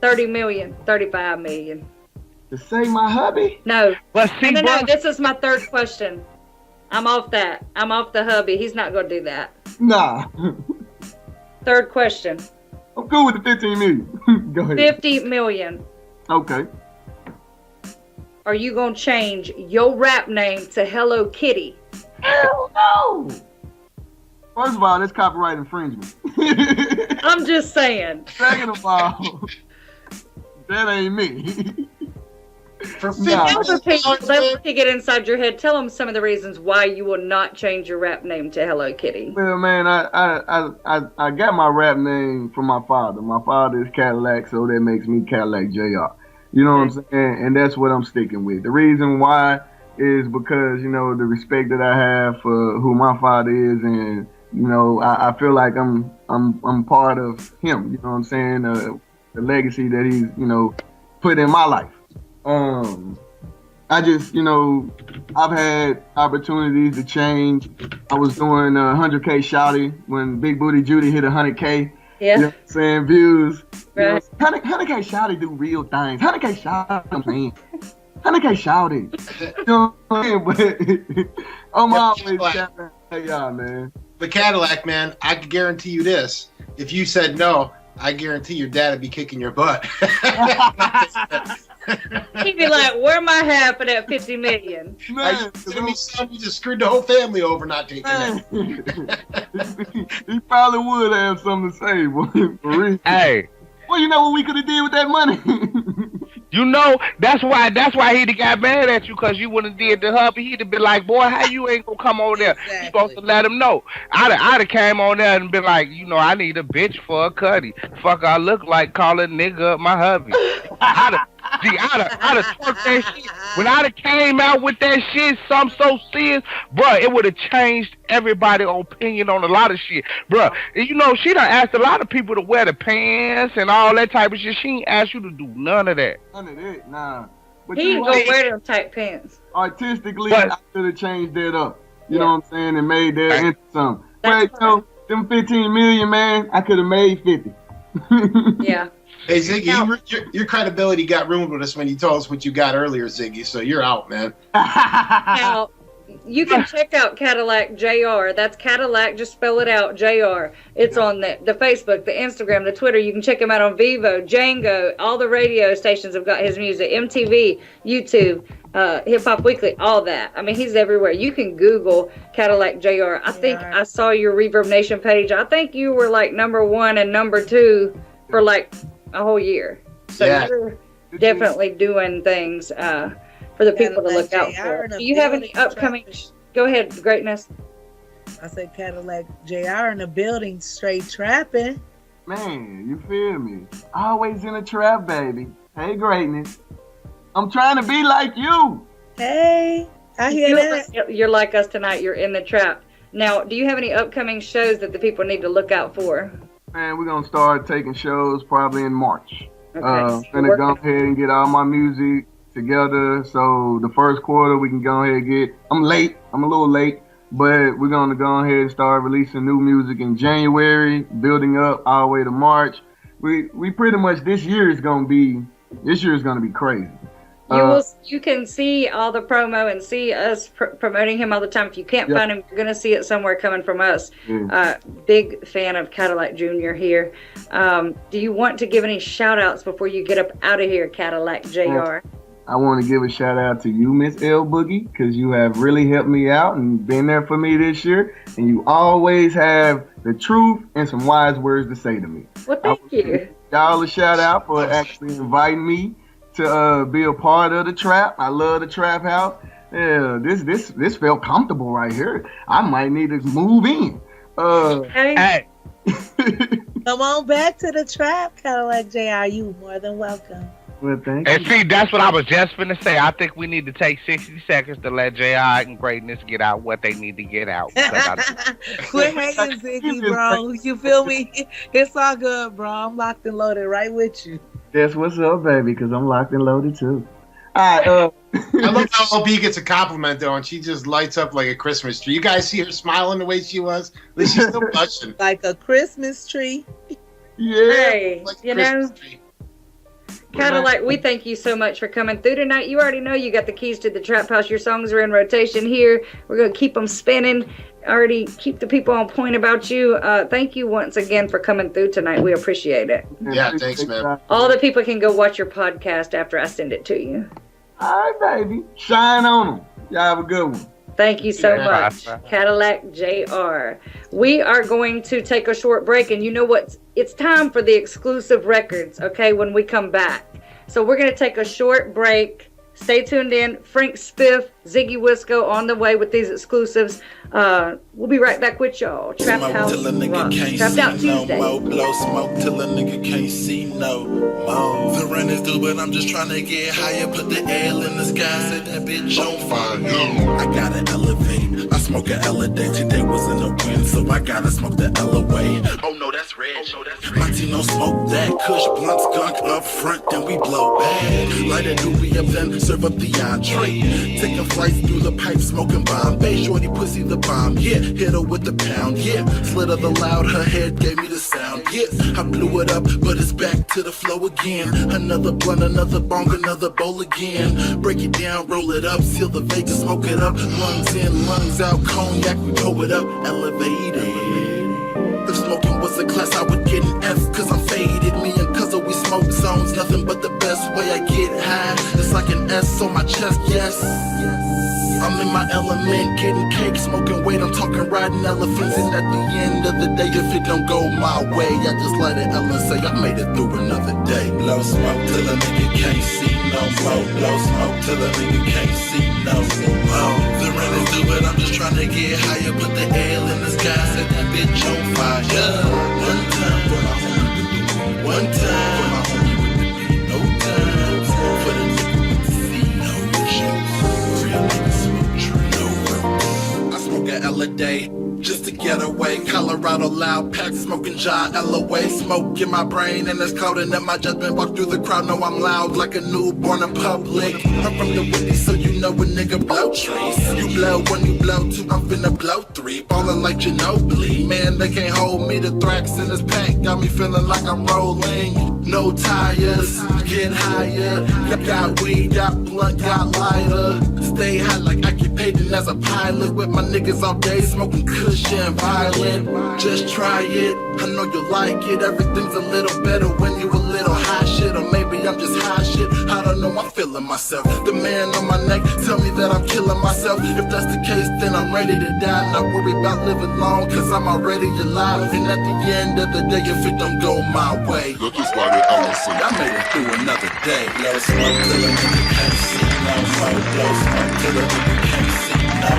30 million, 35 million. To say My Hubby? No. But see, no. This is my third question. I'm off that. I'm off the hubby. He's not gonna do that. Nah. Third question. I'm cool with the 15 million. Go ahead. 50 million. Okay. Are you gonna change your rap name to Hello Kitty? Hell no. First of all, that's copyright infringement. I'm just saying. Second of all, that ain't me. For Tell the people, they want to get inside your head. Tell them some of the reasons why you will not change your rap name to Hello Kitty. Well, man, I got my rap name from my father. My father is Cadillac, so that makes me Cadillac Jr. You know what I'm saying? And that's what I'm sticking with. The reason why is because, you know, the respect that I have for who my father is, and, you know, I feel like I'm part of him. You know what I'm saying? The legacy that he's, you know, put in my life. I just, you know, I've had opportunities to change. I was doing 100K shouty when Big Booty Judy hit 100K. Yeah. You know what I'm saying? Views. Right. You know, 100K shouty do real things. 100K shouty, I'm saying. 100K shouty. You know what I'm saying? But I'm always shouting at y'all, man. The Cadillac, man, I can guarantee you this. If you said no, I guarantee your dad would be kicking your butt. He'd be like, where my half of that 50 million? Man, you just screwed the whole family over not taking it. He probably would have something to say, boy. For real. Hey. Well, you know what we could have did with that money? You know, that's why he'd have got mad at you, because you wouldn't did the hubby. He'd have been like, boy, how you ain't gonna come over there? You supposed to let him know. I'd have came on there and been like, you know, I need a bitch for a cutty. Fuck, I look like calling nigga up my hubby. I'd have twerked that shit. When I'd have came out with that shit, something so serious, bruh, it would have changed everybody's opinion on a lot of shit. Bruh, you know, she done asked a lot of people to wear the pants and all that type of shit. She ain't asked you to do none of that. None of that, nah. But He ain't gonna wear them tight pants. Artistically, I should have changed that up. You know what I'm saying? And made that into something. But, you know, them 15 million, man, I could have made 50. Yeah. Hey, Ziggy, your credibility got ruined with us when you told us what you got earlier, Ziggy, so you're out, man. Now, you can check out Cadillac Jr. That's Cadillac, just spell it out, Jr. It's on the Facebook, the Instagram, the Twitter. You can check him out on Vivo, Django. All the radio stations have got his music. MTV, YouTube, Hip Hop Weekly, all that. I mean, he's everywhere. You can Google Cadillac Jr. I think I saw your Reverb Nation page. I think you were like #1 and #2 for like a whole year. So you're definitely doing things for the people to look out for. Do you have any upcoming? Go ahead, Greatness. I said Cadillac Jr. in the building, straight trapping. Man, you feel me? Always in a trap, baby. Hey, Greatness. I'm trying to be like you. Hey, I hear that. You're like us tonight. You're in the trap. Now, do you have any upcoming shows that the people need to look out for? Man, we're going to start taking shows probably in March. Okay. I'm going to go ahead and get all my music together. So the first quarter we can go ahead and get, I'm late. I'm a little late. But we're going to go ahead and start releasing new music in January, building up all the way to March. We pretty much, this year is going to be crazy. You can see all the promo and see us promoting him all the time. If you can't find him, you're gonna see it somewhere coming from us. Big fan of Cadillac Jr. here. Do you want to give any shout outs before you get up out of here, Cadillac Jr.? I want to give a shout out to you, Miss L Boogie, because you have really helped me out and been there for me this year. And you always have the truth and some wise words to say to me. Well, thank you. Y'all a shout out for actually inviting me to be a part of the trap. I love the trap house. Yeah, this felt comfortable right here. I might need to move in. Hey. Come on back to the trap, Cadillac Jr. You more than welcome. Well, thank And see, that's what I was just finna say. I think we need to take 60 seconds to let JR and Greatness get out what they need to get out. Quit hating, Ziggy, bro. You feel me? It's all good, bro. I'm locked and loaded right with you. That's what's up, baby, because I'm locked and loaded too. All right. I love how LB gets a compliment though, and she just lights up like a Christmas tree. You guys see her smiling the way she was? At least she's still blushing. Like a Christmas tree. Yeah. Hey, like you know, Christmas tree. Cadillac, we thank you so much for coming through tonight. You already know you got the keys to the trap house. Your songs are in rotation here. We're going to keep them spinning. Already keep the people on point about you. Thank you once again for coming through tonight. We appreciate it. Yeah, thanks, man. All the people can go watch your podcast after I send it to you. All right, baby. Shine on them. Y'all have a good one. Thank you so much, Cadillac Jr. We are going to take a short break, and you know what? It's time for the exclusive records, okay, when we come back. So we're going to take a short break. Stay tuned in. Frank Spiff, Ziggy Wisco on the way with these exclusives. We'll be right back with y'all. Trap House Rock. Trapped Out Tuesday. Blow smoke till a nigga can't see no more. The rent is due, but I'm just trying to get higher. Put the L in the sky, set that bitch on fire. I gotta elevate. I smoke a L a day. Today was in the wind, so I gotta smoke the L away. Oh no, that's red. My team don't smoke that. Kush blunt skunk up front, then we blow back. Light a doobie up, then serve up the entree. Taking flights through the pipe, smoking Bombay. Shorty pussy the bomb, yeah. Hit her with the pound, yeah. Slit her the loud, her head gave me the sound, yes. I blew it up, but it's back to the flow again. Another blunt, another bong, another bowl again. Break it down, roll it up, seal the Vegas, smoke it up. Lungs in, lungs out, cognac, we pull it up, elevated. If smoking was a class, I would get an F, cause I'm faded. Me and Cuzzo, we smoke zones, nothing but the best way I get high. It's like an S on my chest, yes. I'm in my element, getting cake, smoking weight, I'm talking riding elephants. And at the end of the day, if it don't go my way, I just let it Ellen say I made it through another day. Blow smoke till a nigga can't see no more. Blow smoke till a nigga can't see no more. The rent is due, but I'm just trying to get higher. Put the L in the sky, set that bitch on fire. One time for my homie with the weed. One time for my homie with the beat. No time for the nigga with the seed. No issues. Real niggas smoke tree. No rope. I smoke an L a day. Just to get away, Colorado loud pack, smoking John LOA, smoke in my brain and it's clouding up my judgment. Walk through the crowd, know I'm loud like a newborn in public. I'm from the Windy, so you know a nigga blow trees. You blow one, you blow two, I'm finna blow three. Ballin' like Ginobili, man, they can't hold me. The Thrax in this pack got me feeling like I'm rolling. No tires, get higher. Got weed, got blunt, got lighter. Stay high like occupating as a pilot with my niggas all day, smoking cushion violent. Just try it, I know you like it. Everything's a little better when you a little high shit, or maybe I'm just high shit. I don't know, I'm feeling myself. The man on my neck tell me that I'm killing myself. If that's the case, then I'm ready to die. Not worry about living long, cause I'm already alive. And at the end of the day, if it don't go my way, I made it through another day. Blow smoke till a nigga can't see no more. Blow smoke till a nigga can't see no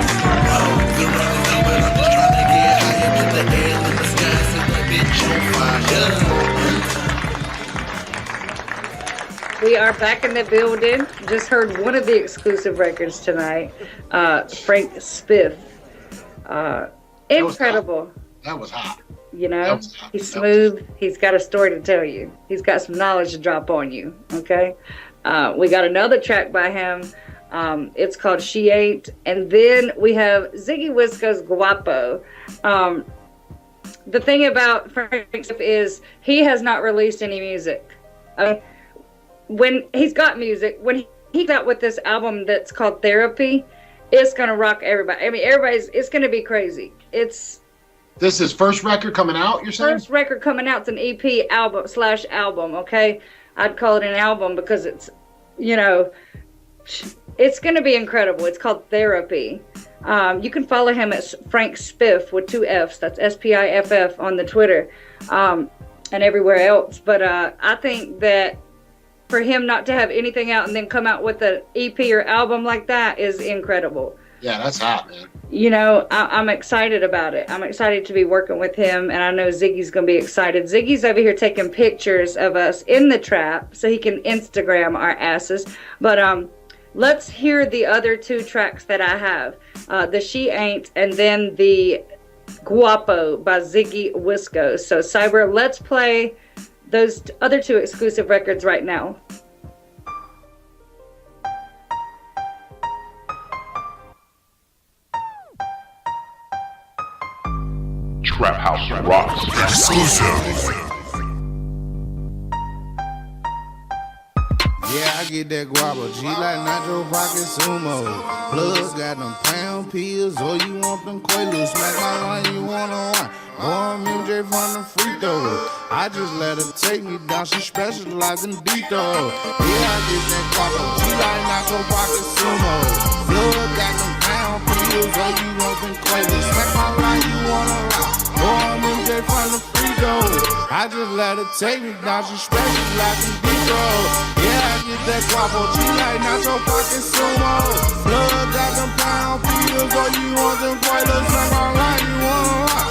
more. The run is done, but I'm just trying to get higher. Put the L in the sky, set that bitch on fire. We are back in the building. Just heard one of the exclusive records tonight. Frank Spiff. Incredible. That was hot. You know, he's smooth. He's got a story to tell you. He's got some knowledge to drop on you. Okay. We got another track by him. It's called She Ate. And then we have Ziggy Wisco's Guapo. The thing about Frank Spiff is he has not released any music. When he's got music, when he got with this album that's called Therapy. It's gonna rock everybody. I mean, it's gonna be crazy. It's this is first record coming out, you're saying? First record coming out. It's an EP album, okay? I'd call it an album because it's, you know, it's gonna be incredible. It's called Therapy. You can follow him at Frank Spiff with 2 F's. That's SPIFF on the Twitter, and everywhere else. But I think that for him not to have anything out and then come out with an EP or album like that is incredible. Yeah, that's hot, man. You know, I'm excited about it. I'm excited to be working with him, and I know Ziggy's going to be excited. Ziggy's over here taking pictures of us in the trap so he can Instagram our asses. But let's hear the other 2 tracks that I have. The She Ain't and then the Guapo by Ziggy Wisco. So, Cyber, let's play those other 2 exclusive records right now. Trap House Rocks. Exclusive. Yeah, I get that guava G like Nacho Pocket Sumo. Plus got them pound pills, or you want them Quaaludes. Smack my line, you wanna wine. Born MJ from the free throw. I just let her take me down, she specializes in detail. Yeah, I get that guava G like Nacho Pocket Sumo. Plus got them pound pills, or you want them Quaaludes. Smack my line, you wanna wine. Born MJ from the free throw. I just let her take me down, she specializes in detail. Yeah, I get that guapo G like Nacho Pocket Sumo. Blood got them pound pills, or you want them Quaaludes. Smack my line, you wanna rock.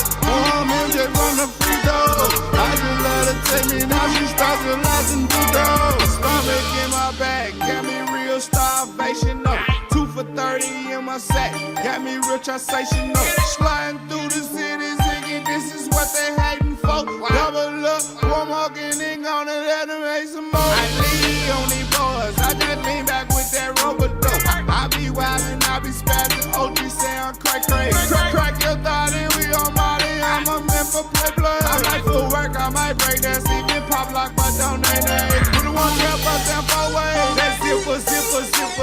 MJ from the free throw. I just let her take me now, she specializing in detail. Stomach in my back, got me real starvation up. 2 for 30 in my sack, got me real translation up. Sliding through the city, Ziggy, this is what they hating for. Double up, one walking in, gonna let them make some more. I lean on these boys, I just lean back with that rubber dope. I be wildin', I be spazzing, OG say I'm crack. Crack your thought and we on Molly, I'm a man for play blood. I might footwork, I might break that even pop lock, but don't name it. Put the 1 trap up down 4 ways. That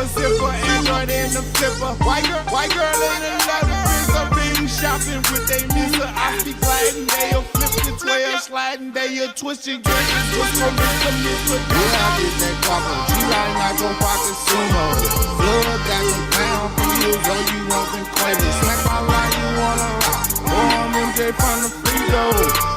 zipper, Android in the flipper. White girl in the leather, bitch, I'm being shopping with they mister. I be gliding, they'll flip the 12, sliding, they'll twist your drink, twist from Mr. Yeah, I get that guapo G like Nacho Pocket Sumo. Blood got them pound pills, or you want them Quaaludes. Smack my line, you wanna rock. Born MJ from the free throw.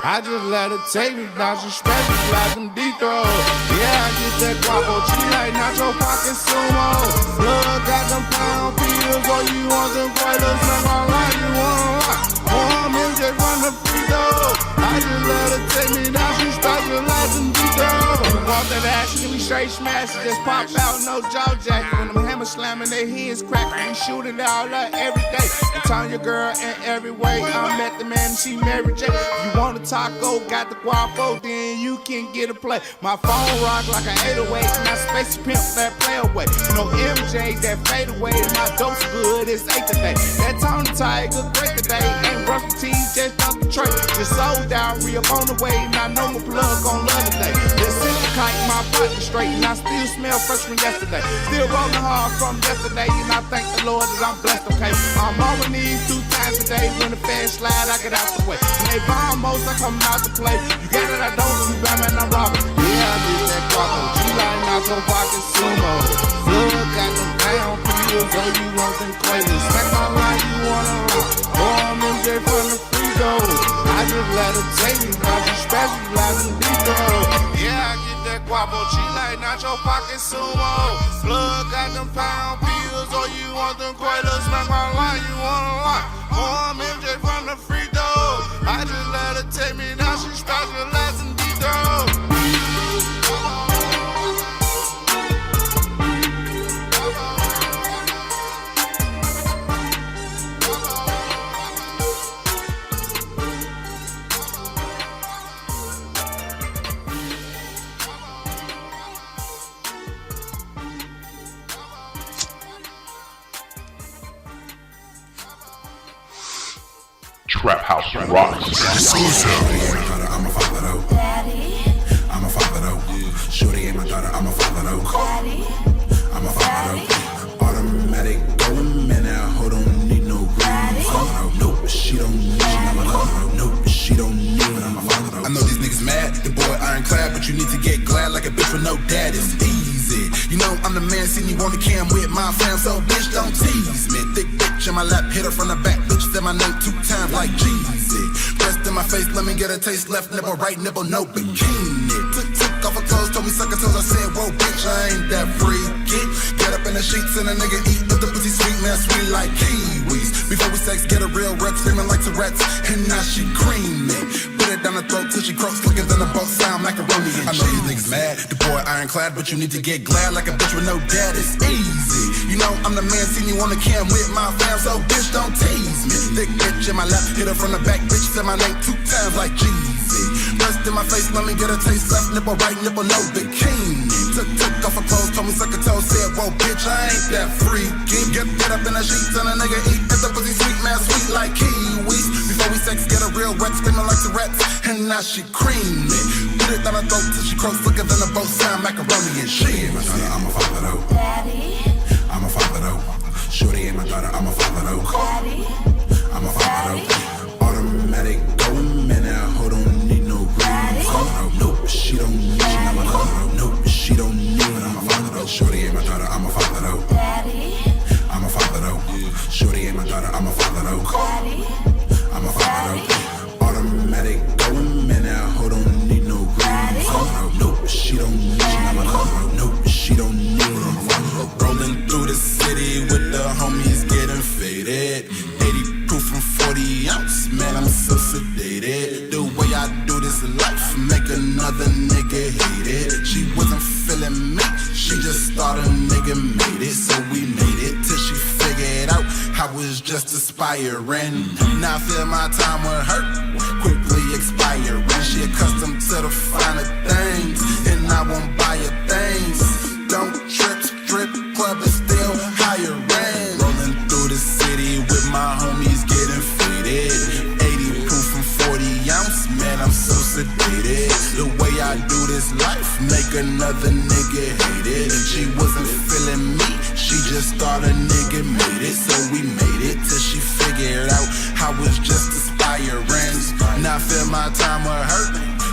I just let her take me down, she specializes in detail. Yeah, I get that guapo G like Nacho Pocket Sumo. Blood got them pound pills, or you want them Quaaludes. Smack my line, you wanna rock. Born MJ from the free throw. I just let her take me down, she specializes in detail. Walk that action, we straight smash it, just pop out, no jaw jack. When them hammer slamming, their heads cracking, we shoot it all up every day. I turn your girl in every way. I met the man, she married J. You want a taco, got the guapo, then you can get a play. My phone rock like an 808, and I space pimp that play away. No MJ, that fade away, my dope's good, it's 8 today. That Tony Tiger, great today, ain't rough T, just off the tray. Just sold out, re-up on the way, and I know my plug on love today. Let's sit the kite, my pocket straight, and I still smell fresh from yesterday. Still rolling hard from yesterday, and I thank the Lord that I'm blessed, okay? I'm on my knees 2 times a day, when the fans slide, I get out the way. When they bomb most, I come out to play. You got it, I don't, you bam and I'm robbing. Yeah, I get that guapo G like Nacho Pocket Sumo. Blood got them pound pills, or you want them Quaaludes. Smack my line, you wanna rock. Born MJ from the free throw. I just let her take me down, she specializes in detail. Yeah, I get that guapo G like Nacho Pocket Sumo. Blood got them pound pills, or you want them Quaaludes. Smack my line, you wanna rock. Born MJ from the free throw. I just let her take me down, she specializes in detail. Trap House Rocks. Exclusive. I'm a father though. I'm a father though. Shorty ain't my daughter, I'm a father though. I'm a father. ironclad, but you need to get glad like a bitch with no dad. It's easy. You know I'm the man, seen you on the cam with my fam, so bitch don't tease me. Thick bitch in my lap, hit her from the back, bitch said my name 2 times like Jeezy. Breast in my face, let me get a taste. Left nipple, right nipple, no bikini. Took off her clothes, told me suck her toes. I said, whoa, bitch, I ain't that freaky. Get up in the sheets and a nigga eat. If the pussy sweet, man, sweet like kiwis. Before we sex, get a real wreck, screaming like Tourette's, and now she creaming. Put it down her throat till she croaks, looking than a boat sound macaroni and cheese. I know you niggas mad, the boy ironclad, but you need to get glad like a bitch with no dad. It's easy. You know I'm the man, seen you on the cam with my fam, so bitch don't tease me. Thick bitch in my lap, hit her from the back, bitch said my name 2 times like Jeezy. Breast in my face, let me get a taste. Left nipple, right nipple, no bikini. Took off her clothes, told me suck her toes. Said, whoa, bitch, I ain't that freaky. Get up in the sheets and a nigga eat. If the pussy sweet, man, sweet like kiwis. Before we sex, get a real wreck, screaming like Tourette's, and now she creaming. Put it down her throat till she croaks, looking than a boat sound macaroni and cheese. I'm a father though. I'm a father though. Shorty ain't my daughter, I'm a father though. I'm a father though. Automatic going, man, now hold on, need no green. Nope, she don't need, I'm a father though. Nope, she don't need, I'm a father though. Shorty ain't my daughter, I'm a father though. I'm a father though. Shorty ain't my daughter, I'm a father though. I'm a father though. Automatic going, man, now hold on, need no green. Nope, she don't need, I'm a father though. Nope, she don't need, I'm a father though. Rolling through the city with the homies getting faded. 80 proof from 40 ounce, man, I'm so sedated. The way I do this life, make another nigga hate it. She wasn't feeling me, she just thought a nigga made it. So we made it till she figured out I was just aspiring. Now I feel my time with her quickly expiring. She accustomed to the finer things, and I won't buy her things. Don't trip, strip club is still hiring. Rolling through the city with my homies getting faded. 80 proof from 40 ounce, man, I'm so sedated. The way I do this life, make another nigga hate it. She wasn't feeling me, she just thought a nigga made it. So we made it till she figured out I was just aspiring. Now I feel my time with her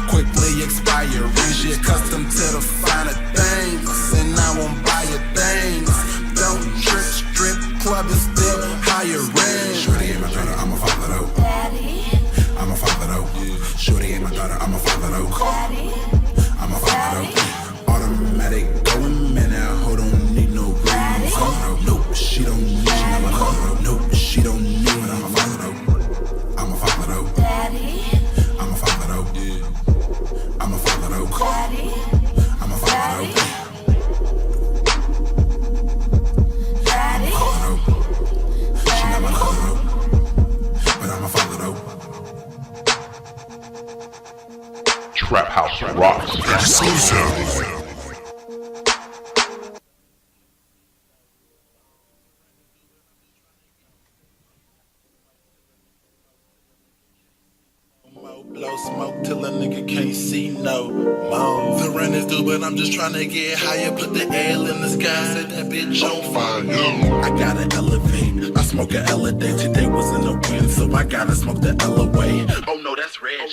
quickly expiring. She accustomed to the finer things, and I won't buy her things. Don't trip, strip club is still hiring. Shorty ain't my daughter, I'm a father though. I'm a father though. Shorty ain't my daughter, I'm a father though. I'm a father though. Automatic going, man, now hold on, need no green. Nope, she don't need, I'm a father though. Nope, she don't need, I'm a father though. I'm a father though. I'm a father though. I'm a father though. I'm a father though. Trap House Rocks. Exclusive. Blow smoke till a nigga can't see no more. The rent is due, but I'm just trying to get higher. Put the L in the sky, set that bitch on fire. I gotta elevate. I smoke a L a day. Today was in the wind, so I gotta smoke the L away. Oh no, that's red.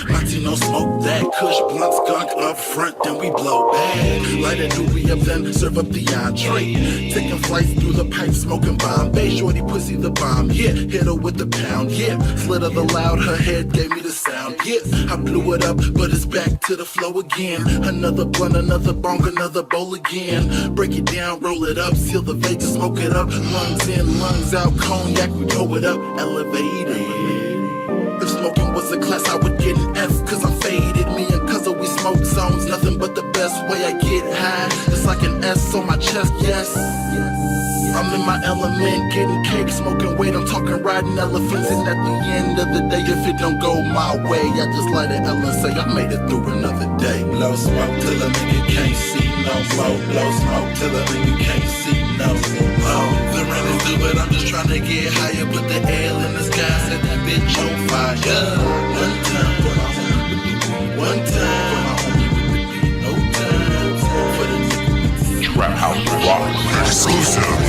My team don't smoke that. Kush blunt skunk up front, then we blow back. Light a doobie up, then serve up the entree. Taking flights through the pipe, smoking Bombay. Shorty pussy the bomb, yeah. Hit her with the pound, yeah. Slit her the loud, her head gave me the sound. Yes, I blew it up, but it's back to the flow again. Another blunt, another bong, another bowl again. Break it down, roll it up, seal the Vegas, smoke it up. Lungs in, lungs out, cognac, we blow it up, elevated. If smoking was a class, I would get an F, cause I'm faded. Me and Cuzzo, we smoke zones, nothing but the best way I get high. It's like an S on my chest, yes. I'm in my element, getting cake, smoking weed, I'm talking riding elephants. And at the end of the day, if it don't go my way, I just light an L and say I made it through another day. Blow smoke till a nigga can't see no more. Blow smoke till a nigga can't see no more. The rent is due, but I'm just trying to get higher. Put the L in the sky, set that bitch on fire. One time for my homie, one time for my homie with the beat, no time for the nigga. Trap House Rocks. Exclusive.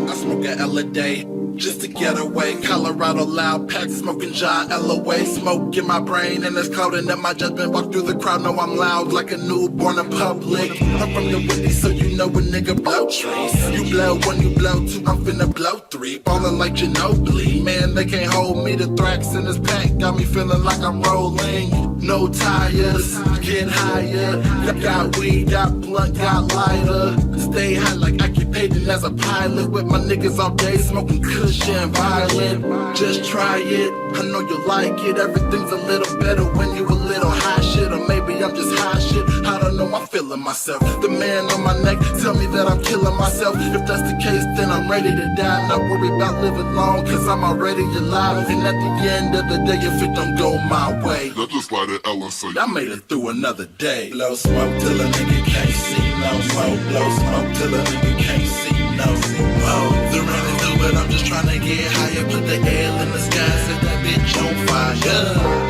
I smoke a L a day. just to get away. Colorado loud pack, smoking John LOA. Smoke in my brain and it's clouding up my judgment. Walk through the crowd, know I'm loud like a newborn in public. I'm from the windy, so you know a nigga blow trees. You blow when you blow two, I'm finna blow three. Ballin' like Ginobili, man, they can't hold me. The Thrax in this pack got me feeling like I'm rolling. No tires, get higher. Got weed, got blunt, got lighter. Stay high like occupating as a pilot. With my niggas all day, smoking kush and violent. Just try it, I know you like it. Everything's a little better when you a little high shit. Or maybe I'm just high shit, I don't know, I'm feeling myself. The man on my neck tell me that I'm killing myself. If that's the case, then I'm ready to die. Not worry about living long, cause I'm already alive. And at the end of the day, if it don't go my way, I just light it LSA. I made it through another day. Blow smoke till a nigga can't see no more. Blow smoke till a nigga can't see no more. The rain is due, but I'm just trying to get higher. Put the L in the sky, set that bitch on fire.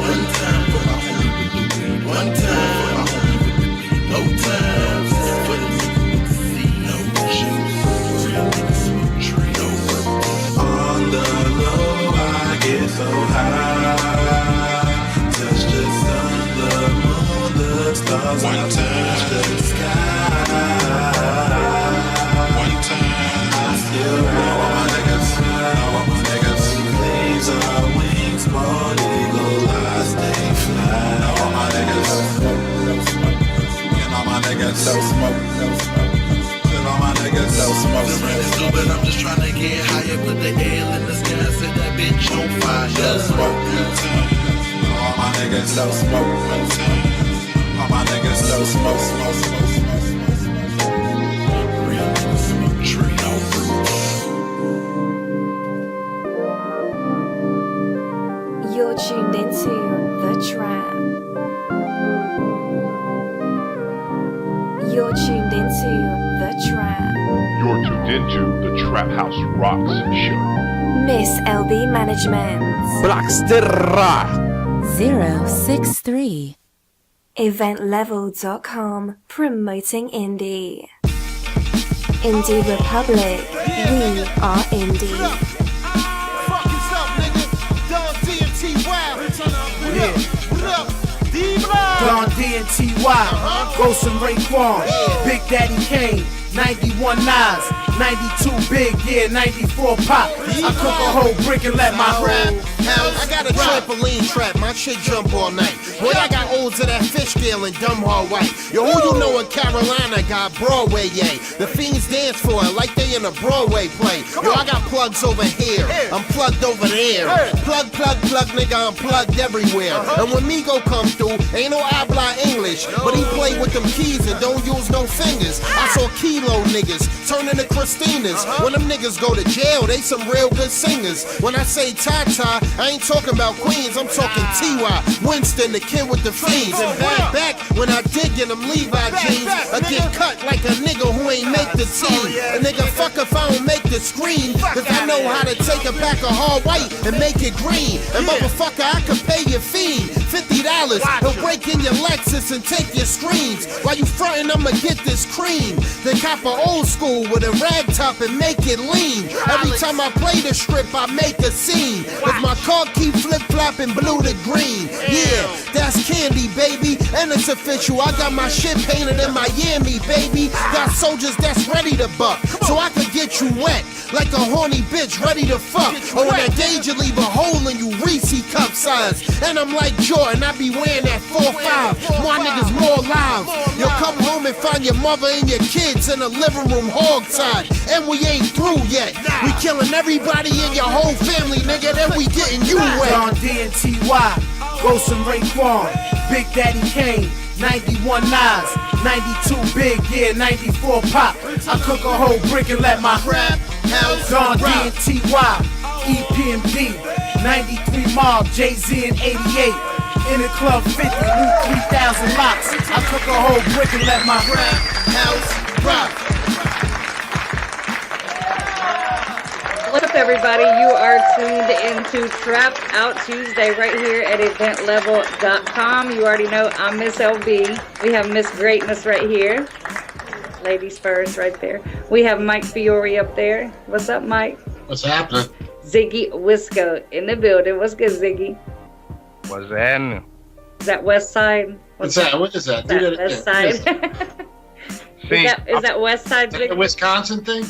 One time for my homie with the weed. One time for my homie with the beat. No times for the nigga with the seed. No juice, real nigga smoke tree. No work. On the low, I get so high. Touch the sun, the moon, the stars. One time, touch the sky. One time, I still know all my niggas. All my niggas. Leaves are wings, bald eagle, I stay fly. All my niggas. And all my niggas. No smoke, no smoke. And all my niggas. No smoke. The rain is due, but I'm just trying to get higher. Put the L in the sky, set that bitch on fire. No smoke, no time. All my niggas, no smoke, no time. All my niggas, no smoke, smoke, smoke, smoke, smoke, smoke. Real niggas smoke tree, no fruit. You're tuned into The Trap. You're tuned into The Trap. You're tuned into the Trap House Rocks show. Miss LB Management. Blackster 063. Eventlevel.com, promoting indie. Indie Republic, we are indie. Don D&T-Y, Ghost and Raekwon, Big Daddy Kane, 91 Nas, 92 Big, yeah, 94 Pop. I cook a whole brick and let my whole I got a trampoline trap, my shit jump all night. Boy, I got olds of that fish scale and dumb hard white. Yo, who you know in Carolina got Broadway, yay? The fiends dance for it like they in a Broadway play. Yo, I got plugs over here, I'm plugged over there. Plug, plug, plug, nigga, I'm plugged everywhere. And when Migo come through, ain't no habla English, but he play with them keys and don't use no fingers. I saw Kilo niggas turn into Christinas. When them niggas go to jail, they some real good singers. When I say Tata, I ain't talking about Queens, I'm talking T.Y. Winston, the kid with the fiends. And back when I did get them Levi jeans, I get cut like a nigga who ain't make the team. A nigga fuck if I don't make the screen, cause I know how to take a pack of hard white and make it green. And motherfucker, I can pay your fee, $50. He'll break in your Lexus and take your screens. While you frontin', I'ma get this cream. Then cop a old school with a rag top and make it lean. Every time I play the strip, I make a scene. Cause my car keep flip-flopping blue to green. Yeah, that's candy, baby. And it's official, I got my shit painted in Miami, baby. Got soldiers that's ready to buck, so I could get you wet like a horny bitch ready to fuck. Or when I gauge you, leave a hole in you, Reese cup size. And I'm like Jordan, I be wearing that 4-5. More niggas, more live. Yo, come home and find your mother and your kids in the living room hog-tied. And we ain't through yet. We killing everybody in your whole family, nigga, then we getting you wet. Don D&T-Y, Ghost and Raekwon, Big Daddy Kane, 91 Nas, 92 Big, yeah, 94 Pop. I cook a whole brick and let my rap house Don D&T-Y, EPMD, 93 Mob, Jay-Z and 88. In the club 50, new 3,000 locks. I cook a whole brick and let my rap house rock. What's up, everybody? You are tuned into Trap Out Tuesday right here at eventlevel.com. You already know I'm Miss LB. We have Miss Greatness right here. Ladies first right there. We have Mike Fiore up there. What's up, Mike? What's happening? Ziggy Wisco in the building. What's good, Ziggy? What's happening? Is that West Side? What's that? What is that? Is that West Side? Is that West Side? The Wisconsin thing?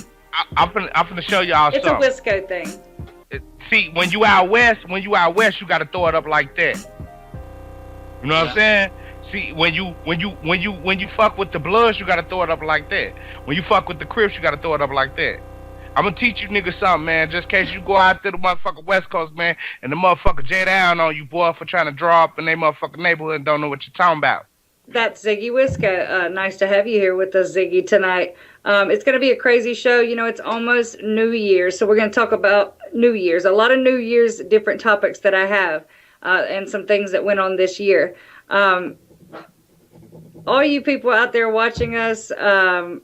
I'm finna show y'all It's something. a Wisco thing. See, when you out west, you gotta throw it up like that. You know what I'm saying? See, when you fuck with the Bloods, you gotta throw it up like that. When you fuck with the Crips, you gotta throw it up like that. I'm gonna teach you niggas something, man. Just in case you go out to the motherfucking West Coast, man, and the motherfucker J down on you, boy, for trying to draw up in their motherfucking neighborhood and don't know what you're talking about. That's Ziggy Wisco. Nice to have you here with us, Ziggy, tonight. It's going to be a crazy show. You know, it's almost New Year's, so we're going to talk about New Year's. A lot of New Year's different topics that I have and some things that went on this year. All you people out there watching us,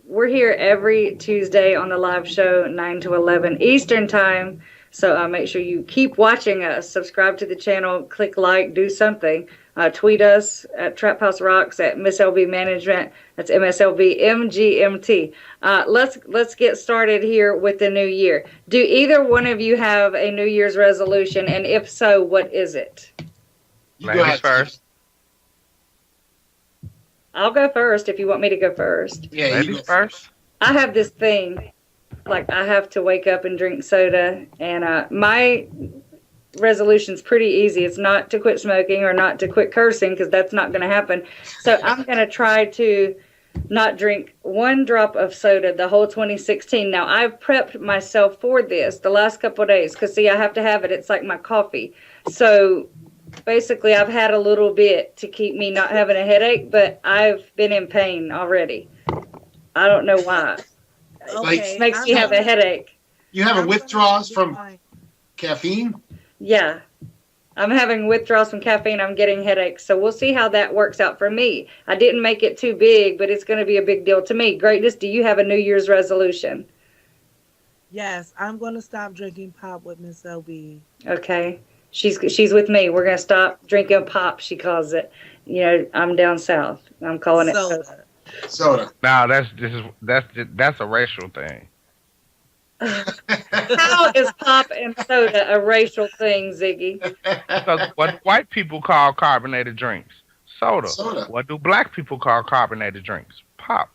we're here every Tuesday on the live show, 9 to 11 Eastern Time. So make sure you keep watching us. Subscribe to the channel, click like, do something. Tweet us at Trap House Rocks, at Miss LB Management. That's MSLB MGMT. Let's get started here with the new year. Do either one of you have a New Year's resolution? And if so, what is it? You go ahead first. I'll go first if you want me to go first. Yeah, you go first. I have this thing, like I have to wake up and drink soda, and my resolution's pretty easy. It's not to quit smoking or not to quit cursing, because that's not going to happen. So I'm going to try to not drink one drop of soda the whole 2016. Now, I've prepped myself for this the last couple of days, because see, I have to have it. It's like my coffee. So basically, I've had a little bit to keep me not having a headache, but I've been in pain already. I don't know why. Okay. It makes me have a headache. You having withdrawals from caffeine? Yeah. I'm having withdrawals from caffeine. I'm getting headaches. So we'll see how that works out for me. I didn't make it too big, but it's going to be a big deal to me. Greatness, do you have a New Year's resolution? Yes, I'm going to stop drinking pop with Miss LB. Okay. She's with me. We're going to stop drinking pop, she calls it. You know, I'm down south. I'm calling it soda. Soda. Now that's a racial thing. How is pop and soda a racial thing, Ziggy? Because what white people call carbonated drinks? Soda. What do black people call carbonated drinks? Pop.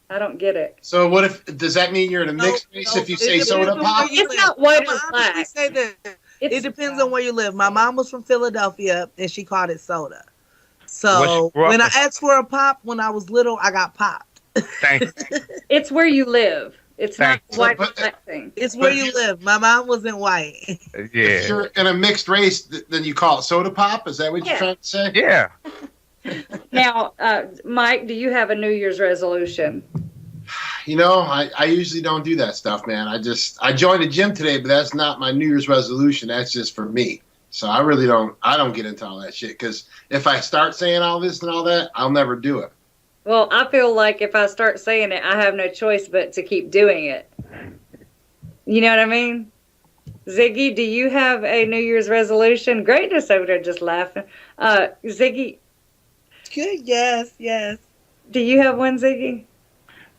I don't get it. So what if, does that mean you're in a mixed race if you say soda pop? It's not white or black. Say this. It depends on where you live. My mom was from Philadelphia, and she called it soda. So when I asked for a pop when I was little, I got popped. Thank you. It's where you live. It's not white or black thing. It's where you live. My mom wasn't white. Yeah. If you're in a mixed race, then you call it soda pop? Is that what you're trying to say? Yeah. Now, Mike, do you have a New Year's resolution? You know, I usually don't do that stuff, man. I joined the gym today, but that's not my New Year's resolution. That's just for me. So I don't get into all that shit, because if I start saying all this and all that, I'll never do it. Well, I feel like if I start saying it, I have no choice but to keep doing it. You know what I mean? Ziggy, do you have a New Year's resolution? Greatness over there just laughing. Ziggy. Good, yes. Do you have one, Ziggy?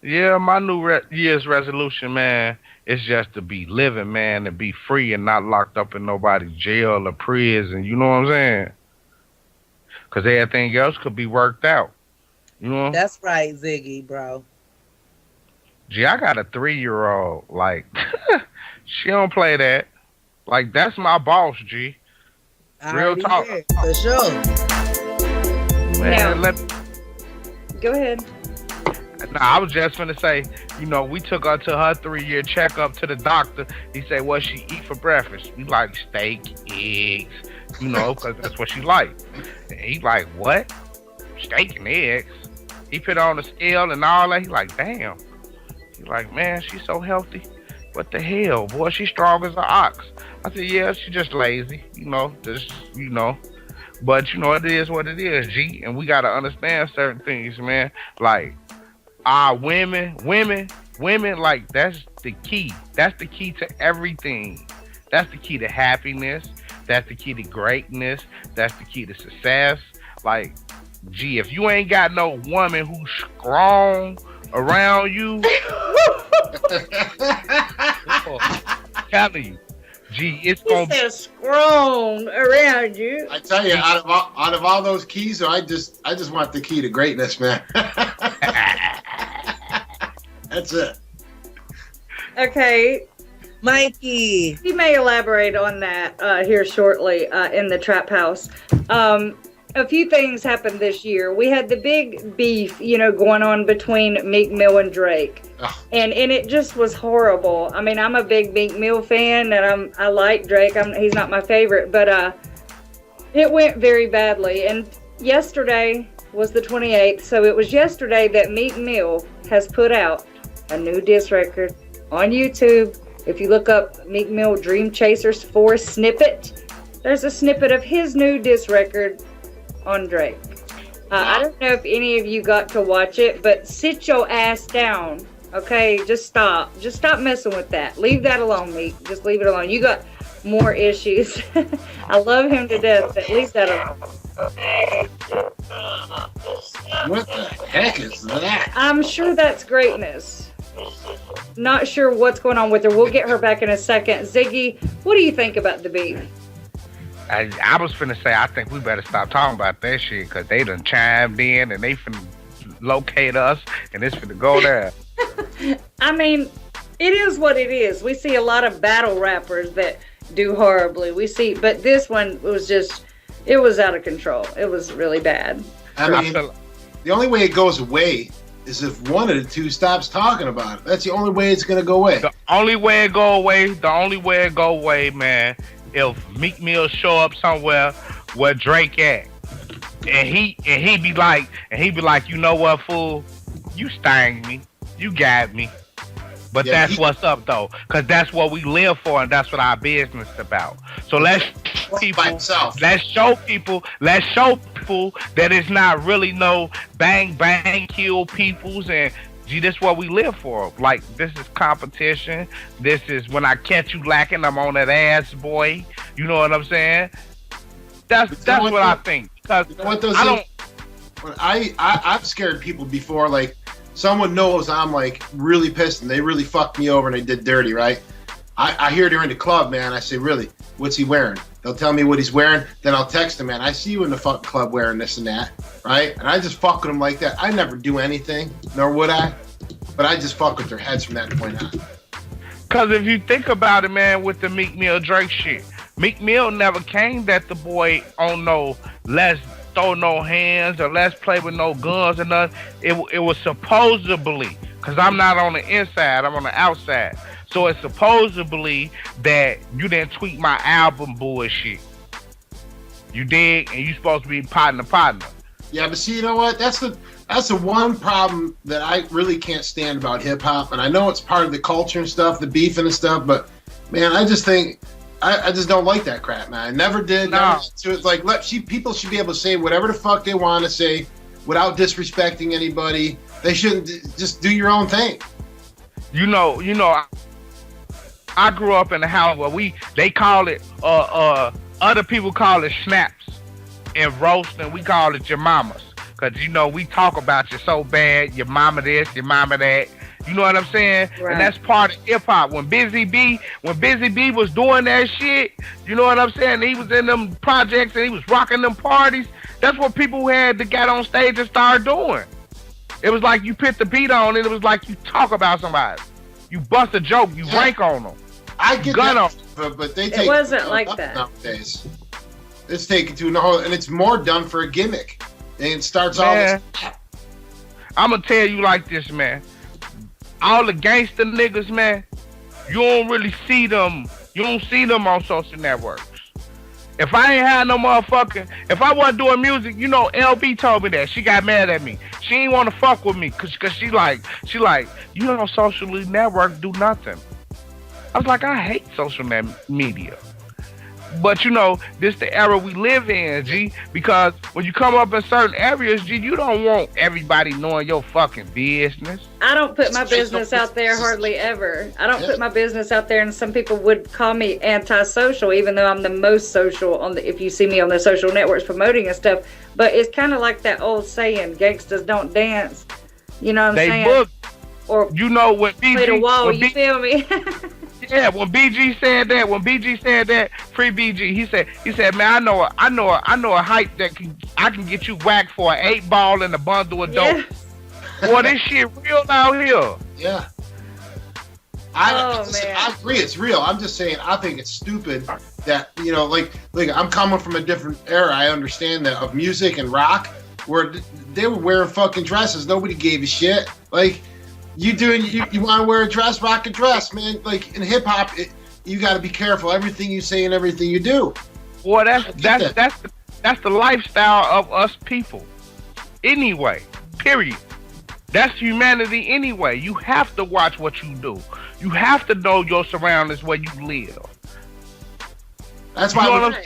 Yeah, my New Year's resolution, man, is just to be living, man, and be free and not locked up in nobody's jail or prison. You know what I'm saying? Because everything else could be worked out. You know? That's right, Ziggy, bro. Gee, I got a 3-year-old. Like, she don't play that. Like, that's my boss, G. Real talk. For sure. Man, Go ahead. Nah, I was just gonna say, you know, we took her to her 3-year checkup to the doctor. He said, what she eat for breakfast? We like steak, eggs, you know, because that's what she like. And he like, what? Steak and eggs? He put on the scale and all that. He like, damn. He like, man, she's so healthy. What the hell, boy? She's strong as an ox. I said, yeah, she just lazy, you know, just, you know. But, you know, it is what it is, G. And we got to understand certain things, man. Like, women, like, that's the key. That's the key to everything. That's the key to happiness. That's the key to greatness. That's the key to success. Like, gee, if you ain't got no woman who's strong around you, telling you. Gee, it's He gonna be said strong around you. I tell you, out of all those keys, I just want the key to greatness, man. That's it. Okay. Mikey. He may elaborate on that here shortly in the trap house. A few things happened this year. We had the big beef, going on between Meek Mill and Drake. And it just was horrible. I mean, I'm a big Meek Mill fan, and I like Drake. He's not my favorite, but it went very badly. And yesterday was the 28th, so it was yesterday that Meek Mill has put out a new diss record on YouTube. If you look up Meek Mill Dream Chasers 4 snippet, there's a snippet of his new diss record on Drake. I don't know if any of you got to watch it, but sit your ass down. Okay, just stop. Just stop messing with that. Leave that alone, Meek. Just leave it alone. You got more issues. I love him to death, but leave that alone. What the heck is that? I'm sure that's greatness. Not sure what's going on with her. We'll get her back in a second. Ziggy, what do you think about the beef? I was finna say, I think we better stop talking about that shit because they done chimed in and they finna locate us and it's finna go there. I mean, it is what it is. We see a lot of battle rappers that do horribly. But this one it was out of control. It was really bad. I mean, the only way it goes away is if one of the two stops talking about it. That's the only way it's gonna go away. The only way it go away, man, if Meek Mill show up somewhere where Drake at, and he be like, you know what, fool, you stung me, you got me, but that's what's up though, cause that's what we live for, and that's what our business is about. So let's show people that it's not really no bang bang kill peoples and. Gee, this is what we live for. Like, this is competition. This is when I catch you lacking, I'm on that ass, boy. You know what I'm saying? That's what I think. Because I've scared people before. Like, someone knows I'm like really pissed and they really fucked me over and they did dirty, right? I hear they're in the club, man. I say, really? What's he wearing? They'll tell me what he's wearing. Then I'll text him, man. I see you in the fucking club wearing this and that, right? And I just fuck with them like that. I never do anything, nor would I. But I just fuck with their heads from that point on. Because if you think about it, man, with the Meek Mill Drake shit, Meek Mill never came that the boy on no let's throw no hands or let's play with no guns or nothing. It was supposedly, because I'm not on the inside, I'm on the outside. So it's supposedly that you didn't tweet my album bullshit. You did, and you supposed to be partner. Yeah, but see, you know what? That's the one problem that I really can't stand about hip hop. And I know it's part of the culture and stuff, the beefing and stuff, but man, I just think I just don't like that crap, man. I never did. No. So it's like people should be able to say whatever the fuck they want to say without disrespecting anybody. They shouldn't just do your own thing. You know, I grew up in a house where they call it other people call it snaps and roast, and we call it your mamas. Cause we talk about you so bad, your mama this, your mama that. You know what I'm saying? Right. And that's part of hip hop. When Busy B was doing that shit, you know what I'm saying? He was in them projects and he was rocking them parties. That's what people had to get on stage and start doing. It was like you put the beat on and it was like you talk about somebody. You bust a joke, you rank on them. I get gun that, on. but they take it wasn't like that nowadays. It's taken to the whole, and it's more done for a gimmick. And it starts all this. I'm gonna tell you like this, man. All the gangster niggas, man, you don't really see them. You don't see them on social networks. If I ain't had no motherfucking, if I wasn't doing music, LB told me that. She got mad at me. She ain't want to fuck with me cause she like, you don't socially network do nothing. I was like, I hate social media. But this the era we live in, G, because when you come up in certain areas, G, you don't want everybody knowing your fucking business. I don't put my business out there hardly ever. I don't put my business out there, and some people would call me antisocial, even though I'm the most social if you see me on the social networks promoting and stuff. But it's kind of like that old saying, gangsters don't dance. You know what I'm saying? Book. Or what BG, play the wall, you feel me? Yeah, when BG said that, free BG, he said, man, I know a hype that I can get you whacked for an 8-ball and a bundle of dope. Boy, this shit real out here. Yeah. I agree, it's real. I'm just saying, I think it's stupid that, you know, like I'm coming from a different era. I understand that of music and rock, where they were wearing fucking dresses. Nobody gave a shit. Like, you want to wear a dress, rock a dress, man. Like in hip hop, you got to be careful. Everything you say and everything you do. Boy, that's the lifestyle of us people. Anyway, period. That's humanity anyway. You have to watch what you do. You have to know your surroundings where you live. That's why. You know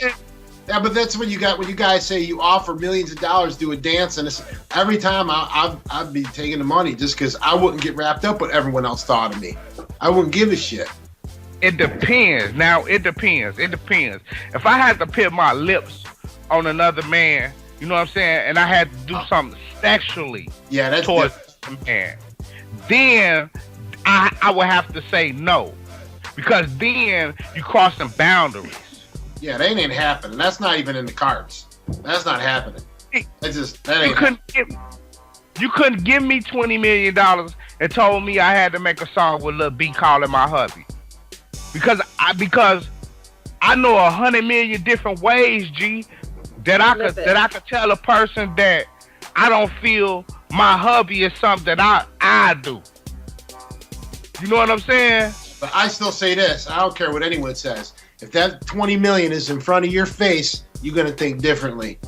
yeah, but that's when you guys say you offer millions of dollars to do a dance, and every time I'd be taking the money just because I wouldn't get wrapped up what everyone else thought of me. I wouldn't give a shit. It depends. Now it depends. If I had to put my lips on another man, you know what I'm saying, and I had to do something sexually towards the man, then I would have to say no, because then you crossing boundaries. Yeah, that ain't happening. That's not even in the cards. That's not happening. You couldn't give me $20 million and told me I had to make a song with Lil B calling my hubby. Because I know 100 million different ways, G, that I could tell a person that I don't feel my hubby is something that I do. You know what I'm saying? But I still say this. I don't care what anyone says. If that 20 million is in front of your face, you're gonna think differently.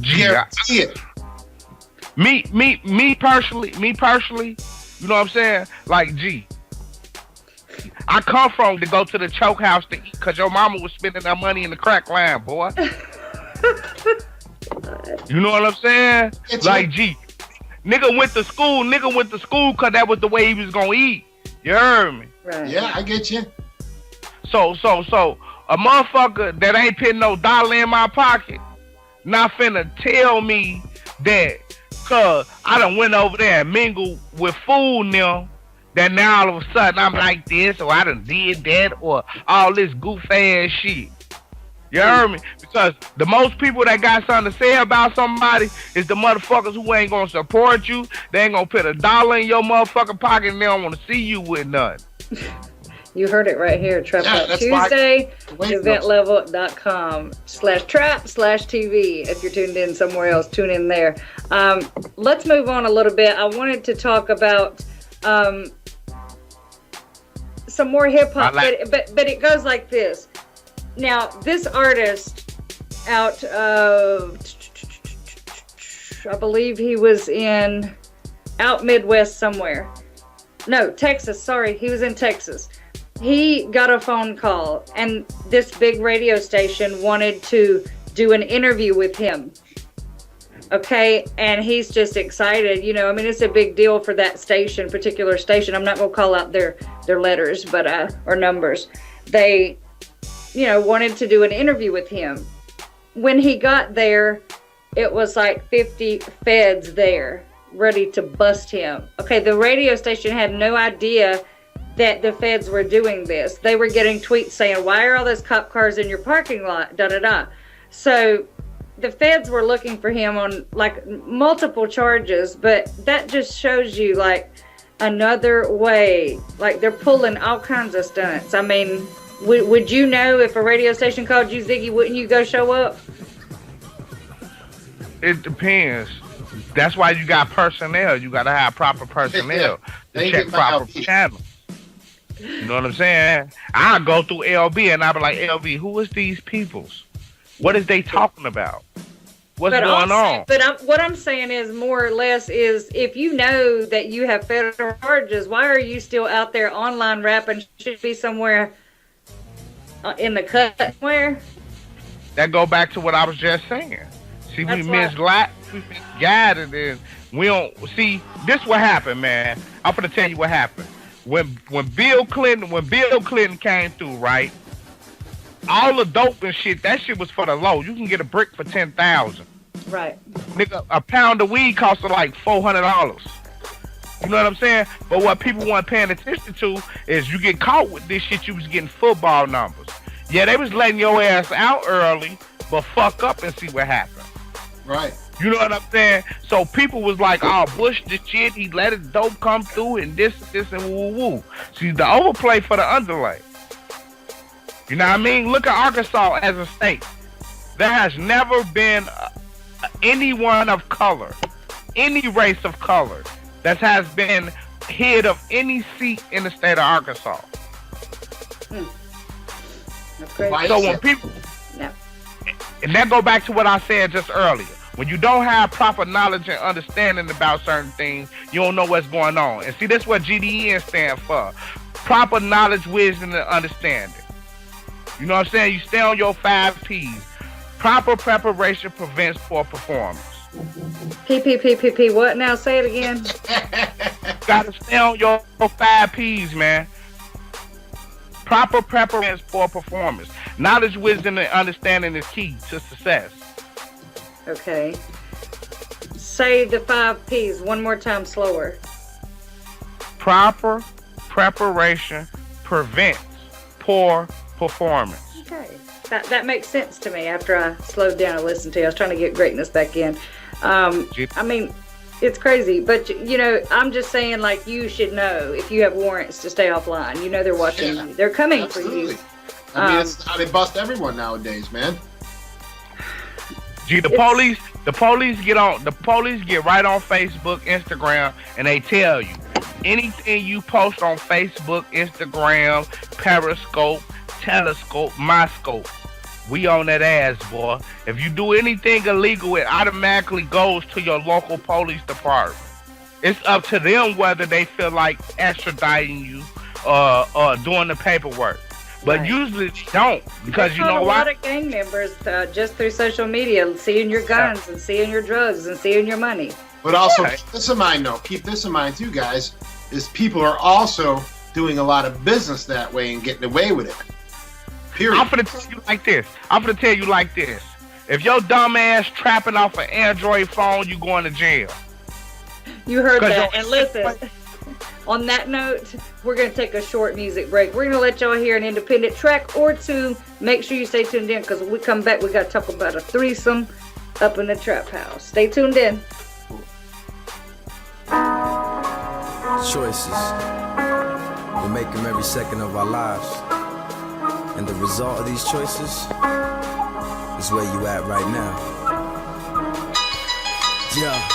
Guarantee it. Me personally, you know what I'm saying? Like, G, I come from to go to the choke house to eat because your mama was spending that money in the crack line, boy. You know what I'm saying? Like, G, nigga went to school because that was the way he was gonna eat. You heard me? Right. Yeah, I get you. So a motherfucker that ain't putting no dollar in my pocket not finna tell me that cause I done went over there and mingled with fool now that now all of a sudden I'm like this, or I done did that, or all this goof ass shit. You heard me? Because the most people that got something to say about somebody is the motherfuckers who ain't gonna support you. They ain't gonna put a dollar in your motherfucking pocket and they don't wanna see you with nothing. You heard it right here. Trap Out Tuesday, eventlevel.com/trap/TV. If you're tuned in somewhere else, tune in there. Let's move on a little bit. I wanted to talk about some more hip hop, but it goes like this. Now, this artist out of, I believe he was out Midwest somewhere. No, Texas. Sorry, he was in Texas. He got a phone call, and this big radio station wanted to do an interview with him. Okay, and he's just excited. You know, I mean, it's a big deal for that particular station. I'm not going to call out their letters, but or numbers. They, wanted to do an interview with him. When he got there, it was like 50 feds there, ready to bust him. Okay, the radio station had no idea that the feds were doing this. They were getting tweets saying, why are all those cop cars in your parking lot? So the feds were looking for him on like multiple charges, but that just shows you like another way. Like they're pulling all kinds of stunts. I mean, would you know if a radio station called you, Ziggy, wouldn't you go show up? It depends. That's why you got personnel. You got to have proper personnel to check proper channels. You know what I'm saying? I go through LB and I be like, LB, who is these peoples? What is they talking about? What's going on? But what I'm saying is more or less is if you know that you have federal charges, why are you still out there online rapping? Should be somewhere in the cut somewhere. That go back to what I was just saying. See, we misguided, and we don't see. This what happened, man. I'm gonna tell you what happened. When Bill Clinton came through, right? All the dope and shit, that shit was for the low. You can get a brick for $10,000. Right. Nigga, a pound of weed costs like $400. You know what I'm saying? But what people weren't paying attention to is you get caught with this shit, you was getting football numbers. Yeah, they was letting your ass out early, but fuck up and see what happened. Right. You know what I'm saying? So people was like, oh, Bush the shit, he let his dope come through and this and woo woo. See, the overplay for the underlay. You know what I mean? Look at Arkansas as a state. There has never been anyone of color, any race of color, that has been head of any seat in the state of Arkansas. So when people, and that go back to what I said just earlier. When you don't have proper knowledge and understanding about certain things, you don't know what's going on. And see, that's what GDN stands for. Proper knowledge, wisdom, and understanding. You know what I'm saying? You stay on your 5 P's. Proper preparation prevents poor performance. P. What now? Say it again. Gotta stay on your 5 P's, man. Proper preparation prevents poor performance. Knowledge, wisdom, and understanding is key to success. Okay. Say the 5 P's one more time slower. Proper preparation prevents poor performance. Okay. That makes sense to me after I slowed down and listened to you. I was trying to get greatness back in. I mean, it's crazy, but you know, I'm just saying, like, you should know if you have warrants to stay offline. You know they're watching you. They're coming for you. I mean, it's how they bust everyone nowadays, man. Gee, the police get right on Facebook, Instagram, and they tell you anything you post on Facebook, Instagram, Periscope, Telescope, MyScope, we on that ass, boy. If you do anything illegal, it automatically goes to your local police department. It's up to them whether they feel like extraditing you or doing the paperwork. But usually they don't, because you know why? A lot of gang members just through social media, seeing your guns and seeing your drugs and seeing your money. But also keep this in mind, though. Keep this in mind too, guys. Is people are also doing a lot of business that way and getting away with it. Period. I'm gonna tell you like this. If your dumb ass trapping off an Android phone, you going to jail. You heard that. And listen, on that note, we're going to take a short music break. We're going to let y'all hear an independent track or two. Make sure you stay tuned in, because when we come back, we got to talk about a threesome up in the trap house. Stay tuned in. Choices. We make them every second of our lives. And the result of these choices is where you at right now. Yeah.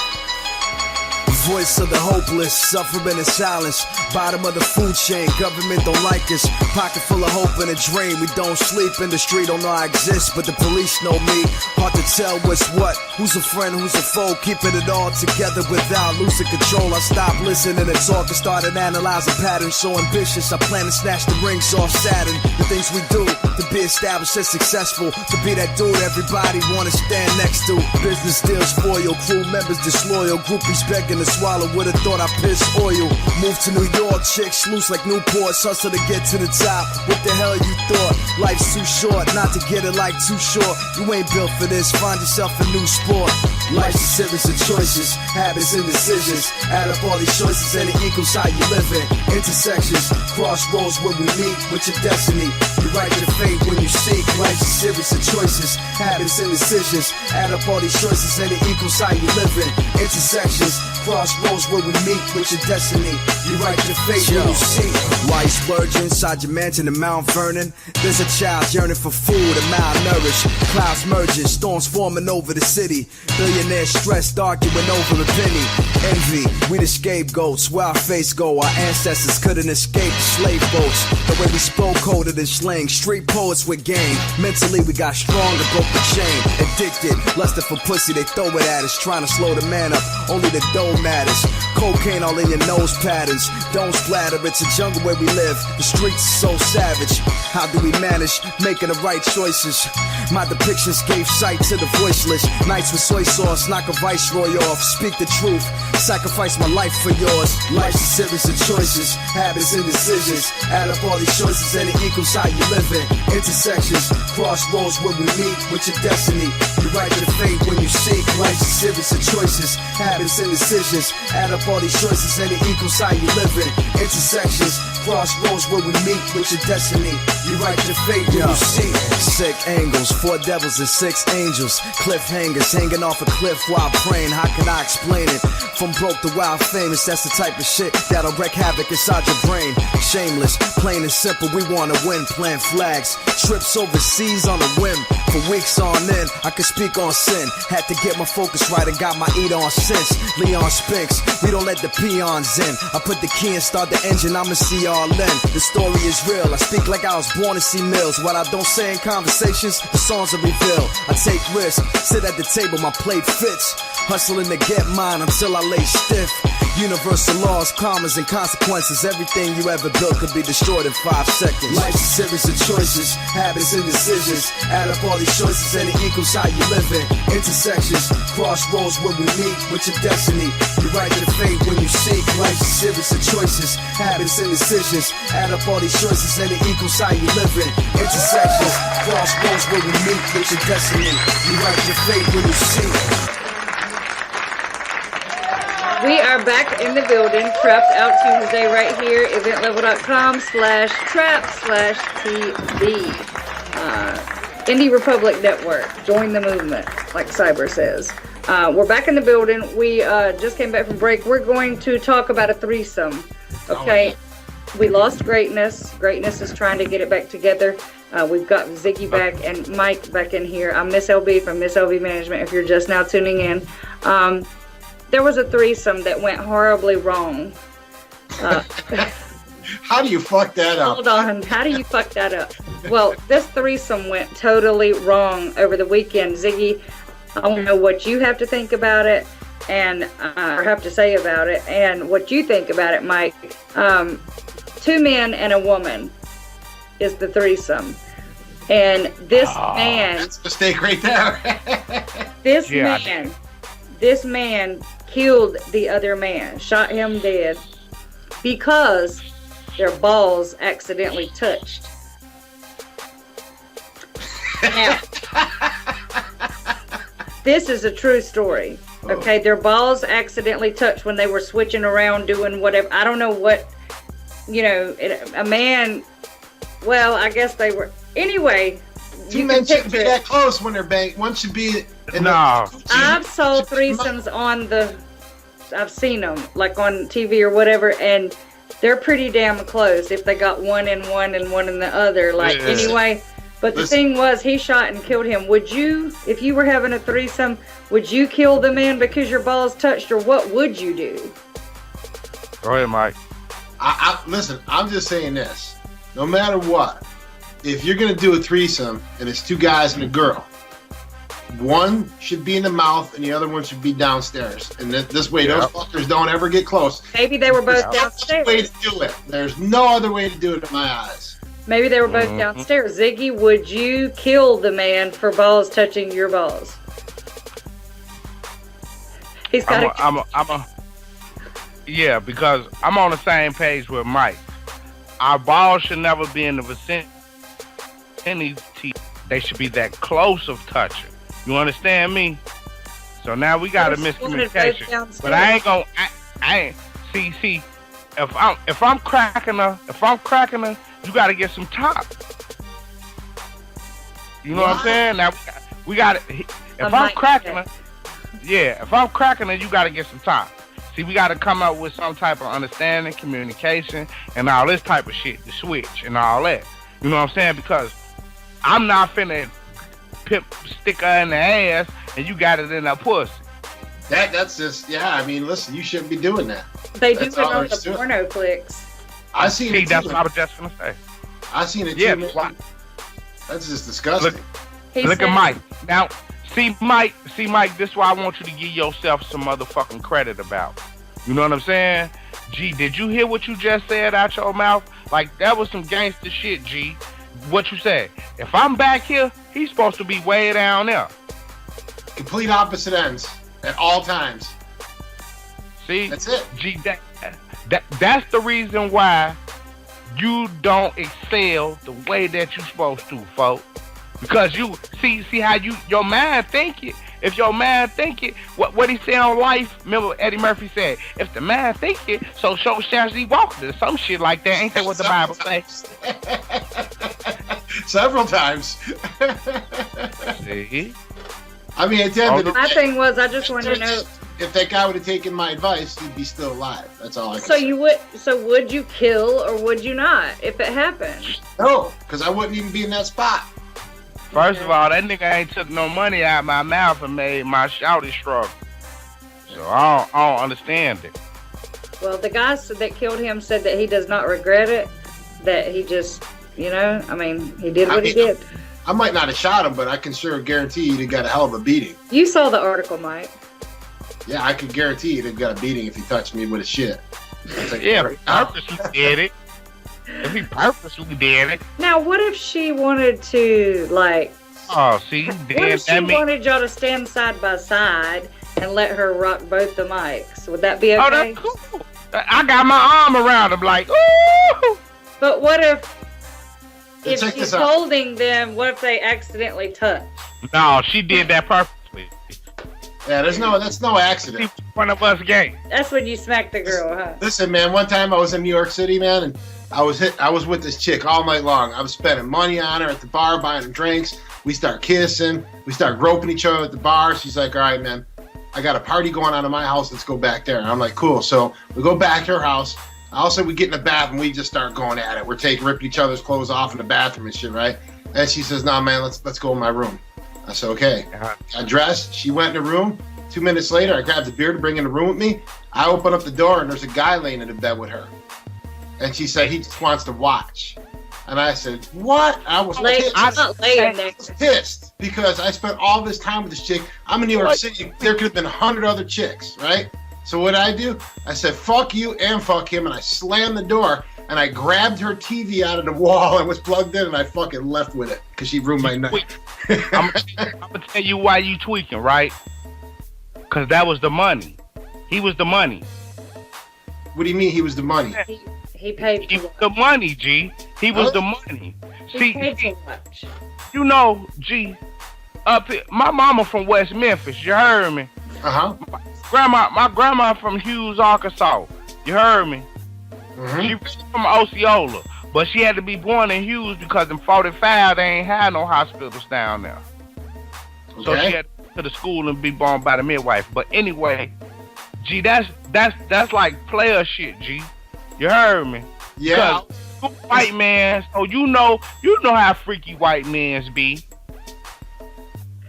Voice of the hopeless, suffering in silence. Bottom of the food chain, government don't like us. Pocket full of hope and a dream. We don't sleep in the street, don't know I exist, but the police know me. Hard to tell what's what, who's a friend, who's a foe. Keeping it all together without losing control. I stopped listening to talk and started analyzing patterns. So ambitious, I plan to snatch the rings off Saturn. The things we do to be established and successful, to be that dude everybody wanna stand next to. Business deals spoil, crew members disloyal, groupies begging to swallow. Would've thought I pissed oil. Moved to New York, chicks loose like Newports. Hustle to get to the top. What the hell you thought? Life's too short, not to get it like too short. You ain't built for this, find yourself a new sport. Life's a series of choices, habits and decisions. Add up all these choices and it equals how you live in. Intersections, crossroads where we meet with your destiny. You write your fate when you seek. Life's a series of choices, habits and decisions. Add up all these choices and it equals how you live in. Intersections, crossroads where we meet with your destiny. You write your fate when you seek. Wife's virgin inside your mansion in Mount Vernon. There's a child yearning for food and malnourished. Clouds merging, storms forming over the city. Billionaires stressed, arguing over a penny. Envy, we the scapegoats. Where our face go, our ancestors couldn't escape the slave boats. The way we spoke coded in slang. Street poets with game. Mentally we got stronger, broke the chain. Addicted, lusted for pussy, they throw it at us. Trying to slow the man up, only the dough matters. Cocaine all in your nose patterns. Don't splatter, it's a jungle where we live. The streets are so savage. How do we manage making the right choices? My depictions gave sight to the voiceless. Nights with soy sauce, knock a viceroy off. Speak the truth, Sacrifice my life for yours. Life's a series of choices, habits and decisions. Add up all these choices and it equals how you live in. Intersections, crossroads where we meet with your destiny. You write your fate when you seek. Life's a series of choices, habits and decisions. Add up all these choices and it equals how you live in. Intersections, crossroads where we meet with your destiny. You write your fate when you seek. Sick angles, 4 devils and 6 angels. Cliffhangers hanging off a cliff while praying. How can I explain it? From broke to wild famous, that's the type of shit that'll wreak havoc inside your brain. Shameless, plain and simple, we wanna win. Plant flags, trips overseas on a whim. For weeks on end, I could speak on sin. Had to get my focus right and got my eat on since. Leon Spinks, we don't let the peons in. I put the key and start the engine, I'ma see all in. The story is real, I speak like I was born to see meals. What I don't say in conversations, the songs will reveal. I take risks, sit at the table, my plate fits. Hustling to get mine until I lay stiff. Universal laws, karmas and consequences. Everything you ever built could be destroyed in 5 seconds. Life's a series of choices, habits and decisions. Add up all these choices and it equals how you live in. Intersections, crossroads where we meet with your destiny. You write your fate when you seek. Life's a series of choices, habits and decisions. Add up all these choices and it equals how you live in. Intersections, crossroads where we meet with your destiny. You write your fate when you seek. We are back in the building, Trapped Out Tuesday right here, eventlevel.com/trap/TV. Indie Republic Network, join the movement, like Cyber says. We're back in the building. We just came back from break. We're going to talk about a threesome, okay? We lost Greatness. Greatness is trying to get it back together. We've got Ziggy back and Mike back in here. I'm Miss LB from Miss LB Management, if you're just now tuning in. There was a threesome that went horribly wrong. How do you fuck that up? Hold on. How do you fuck that up? Well, this threesome went totally wrong over the weekend. Ziggy, I want to know what you have to think about it and or have to say about it and what you think about it, Mike. 2 men and a woman is the threesome. And this man... That's a mistake right there. This man killed the other man, shot him dead because their balls accidentally touched. Now, this is a true story. Okay, their balls accidentally touched when they were switching around doing whatever. I don't know what, a man, well, I guess they were. Anyway, 2 men shouldn't be that close when they're banged. One should be... I've saw threesomes I've seen them, like on TV or whatever, and they're pretty damn close if they got one in one and one in the other. Anyway, but the thing was, he shot and killed him. Would you, if you were having a threesome, would you kill the man because your balls touched, or what would you do? Go ahead, Mike. Listen, I'm just saying this. No matter what, if you're going to do a threesome and it's 2 guys and a girl, one should be in the mouth and the other one should be downstairs. And this way, those fuckers don't ever get close. Maybe they were both downstairs. Way to do it. There's no other way to do it in my eyes. Maybe they were both downstairs. Ziggy, would you kill the man for balls touching your balls? He's got yeah, because I'm on the same page with Mike. Our balls should never be in the vicinity. They should be that close of touching. You understand me? So now we got a miscommunication. But I ain't see. If I'm cracking her, you got to get some top. You know what I'm saying? Now we got it. If I'm cracking her, you got to get some top. See, we got to come up with some type of understanding, communication, and all this type of shit, the switch and all that. You know what I'm saying? Because I'm not finna stick her in the ass and you got it in her pussy. That's just, I mean, listen, you shouldn't be doing that. They do it on the porno clicks. I seen it. That's what I was just gonna say. I seen it too. That's just disgusting. Look at Mike. Now, see Mike, this is why I want you to give yourself some motherfucking credit about. You know what I'm saying? G, did you hear what you just said out your mouth? Like, that was some gangster shit, G. What you said. If I'm back here, he's supposed to be way down there. Complete opposite ends at all times. See, that's it. G, that's the reason why you don't excel the way that you supposed to, folks. Because you see how your mind think it. If your mind think it, what he said on Life, remember Eddie Murphy said, if the mind think it, so shall he walk it, or some shit like that. Ain't that what the Bible says? Several times. See? I mean, at the end of the My day, thing was, I just wanted to know. if that guy would have taken my advice, he'd be still alive. That's all I can So say. would you kill or would you not if it happened? No, because I wouldn't even be in that spot. First of all, that nigga ain't took no money out of my mouth and made my shouty struggle. So I don't understand it. Well, the guy that killed him said that he does not regret it. That he just, he did what he did. I might not have shot him, but I can sure guarantee he'd have got a hell of a beating. You saw the article, Mike. Yeah, I could guarantee he'd have got a beating if he touched me with his shit. Yeah, he purposely did it. If he purposely did it. Now, what if she wanted to, Oh, see? what if she wanted y'all to stand side by side and let her rock both the mics? Would that be okay? Oh, that's cool. I got my arm around him like, ooh! But what if check she's this out. holding them, what if they accidentally touch? No, she did that purposely. Yeah, that's no accident. One of us gay. That's when you smack the girl, huh? Listen, man, one time I was in New York City, man, and I was with this chick all night long. I was spending money on her at the bar, buying her drinks. We start kissing. We start groping each other at the bar. She's like, all right, man, I got a party going on in my house. Let's go back there. And I'm like, cool. So we go back to her house. Also, we get in the bathroom. We just start going at it. We're ripping each other's clothes off in the bathroom and shit, right? And she says, nah, man, let's go in my room. I said, okay. I dressed. She went in the room. 2 minutes later, I grabbed the beer to bring in the room with me. I open up the door, and there's a guy laying in the bed with her. And she said, he just wants to watch. And I said, what? I was pissed. I'm not laying there. I was pissed because I spent all this time with this chick. I'm in New York City. There could have been 100 other chicks, right? So what did I do? I said, fuck you and fuck him. And I slammed the door. And I grabbed her TV out of the wall and was plugged in. And I fucking left with it because she ruined my night. I'm going to tell you why you tweaking, right? Because that was the money. He was the money. What do you mean he was the money? He paid He was the money, G. He was the money. He paid too much. You know, G, up here, my mama from West Memphis, you heard me? Uh-huh. My grandma from Hughes, Arkansas, you heard me? Mm-hmm. She was from Osceola, but she had to be born in Hughes because in 45 they ain't had no hospitals down there. Okay. So she had to go to the school and be born by the midwife. But anyway, G, that's like player shit, G. You heard me? Yeah. You white man, so you know how freaky white mans be.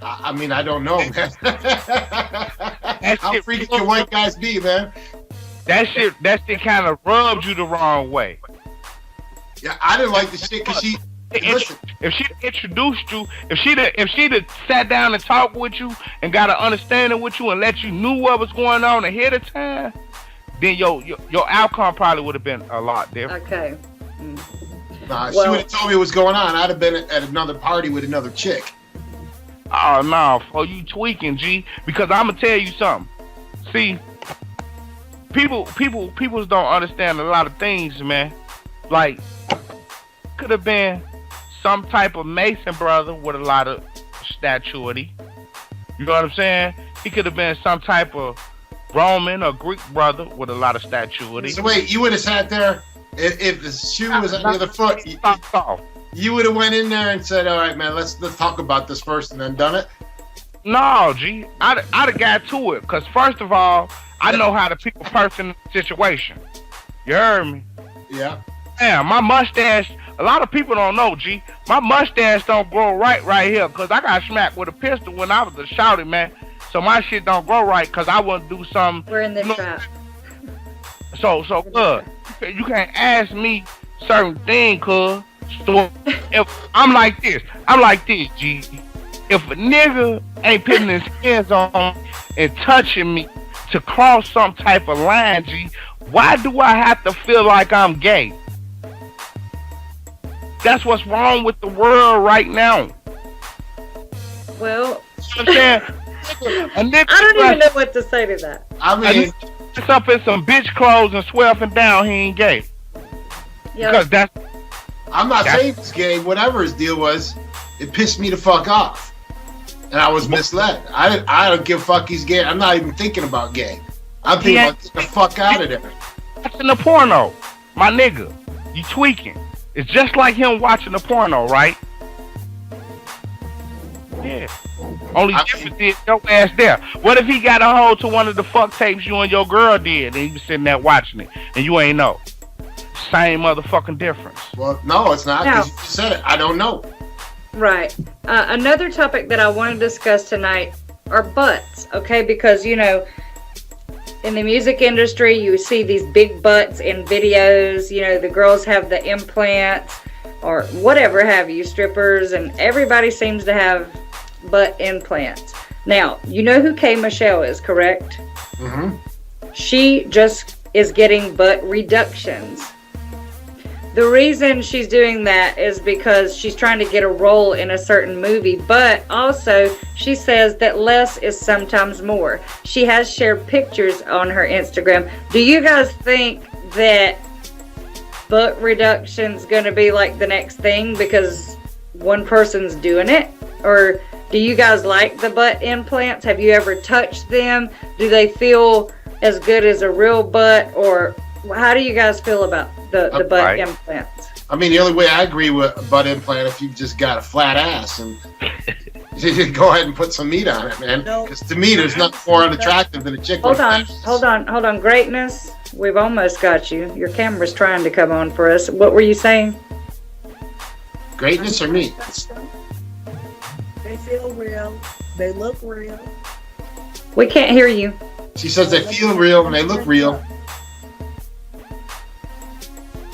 I mean, I don't know, man. How freaky can white guys be, man? That shit kind of rubs you the wrong way. Yeah, I didn't like the shit because she. Listen, if she introduced you, if she'd sat down and talked with you and got an understanding with you and let you knew what was going on ahead of time, then your outcome probably would have been a lot different. Okay. Nah, she would have told me what's going on. I'd have been at another party with another chick. Oh no, you tweaking, G. Because I'm gonna tell you something. See, people don't understand a lot of things, man. Like, could have been some type of Mason brother with a lot of statuity. You know what I'm saying? He could have been some type of Roman or Greek brother with a lot of statuity. So wait, you would have sat there if the shoe was on the other foot. You would have went in there and said, "All right, man, let's talk about this first," and then done it. No, G, I'd have got to it. Because first of all, I know how to pick a person in the situation. You heard me? Yeah. Damn, my mustache, a lot of people don't know, G. My mustache don't grow right here. Because I got smacked with a pistol when I was a shouty, man. So my shit don't grow right because I wouldn't do something. We're in this trap. So, look, you can't ask me certain things, cuz. So, if I'm like this, G. If a nigga ain't putting his hands on and touching me to cross some type of line, G, why do I have to feel like I'm gay? That's what's wrong with the world right now. Well, you know what I'm saying? I don't even know what to say to that. I mean, dress up in some bitch clothes and swear up and down he ain't gay. Because that's. I'm not saying he's gay. Whatever his deal was, it pissed me the fuck off, and I was misled. I don't give a fuck he's gay. I'm not even thinking about gay. I'm thinking about get the fuck out of there. Watching the porno, my nigga. You tweaking. It's just like him watching the porno, right? Yeah. Only difference is your ass there. What if he got a hold to one of the fuck tapes you and your girl did, and he was sitting there watching it, and you ain't know? Same motherfucking difference. Well, no, it's not. Because you said it. I don't know. Right. Another topic that I want to discuss tonight are butts, okay? Because, you know, in the music industry, you see these big butts in videos. You know, the girls have the implants or whatever have you, strippers, and everybody seems to have butt implants. Now, you know who K. Michelle is, correct? Mm-hmm. She just is getting butt reductions. The reason she's doing that is because she's trying to get a role in a certain movie, but also she says that less is sometimes more. She has shared pictures on her Instagram. Do you guys think that butt reduction's going to be like the next thing because one person's doing it? Or do you guys like the butt implants? Have you ever touched them? Do they feel as good as a real butt? Or how do you guys feel about the butt implants? I mean, the only way I agree with a butt implant if you've just got a flat ass and you go ahead and put some meat on it, man. Because to me, there's nothing more unattractive than a chick. Hold on. Greatness, we've almost got you. Your camera's trying to come on for us. What were you saying? Greatness or me? They feel real. They look real. We can't hear you. She says they feel real and they look real.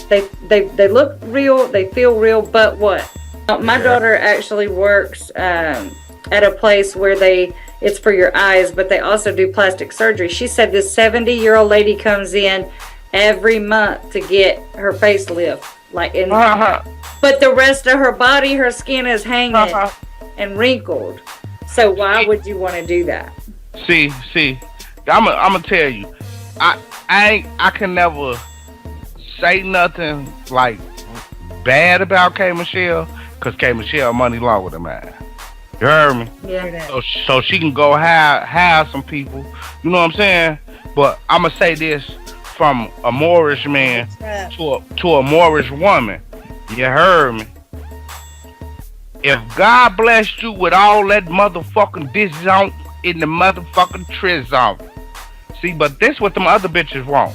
They look real, they feel real, but what? My daughter actually works at a place where it's for your eyes, but they also do plastic surgery. She said this 70-year-old lady comes in every month to get her facelift, but the rest of her body, her skin is hanging and wrinkled. So why would you want to do that? See, I'm gonna tell you, I can never say nothing like bad about K. Michelle, cause K. Michelle money longer than mine. You heard me? Yeah. So she can go hire some people. You know what I'm saying? But I'm gonna say this from a Moorish man to a Moorish woman. You heard me? If God blessed you with all that motherfucking disjunct in the motherfucking trizon, see, but this what them other bitches want.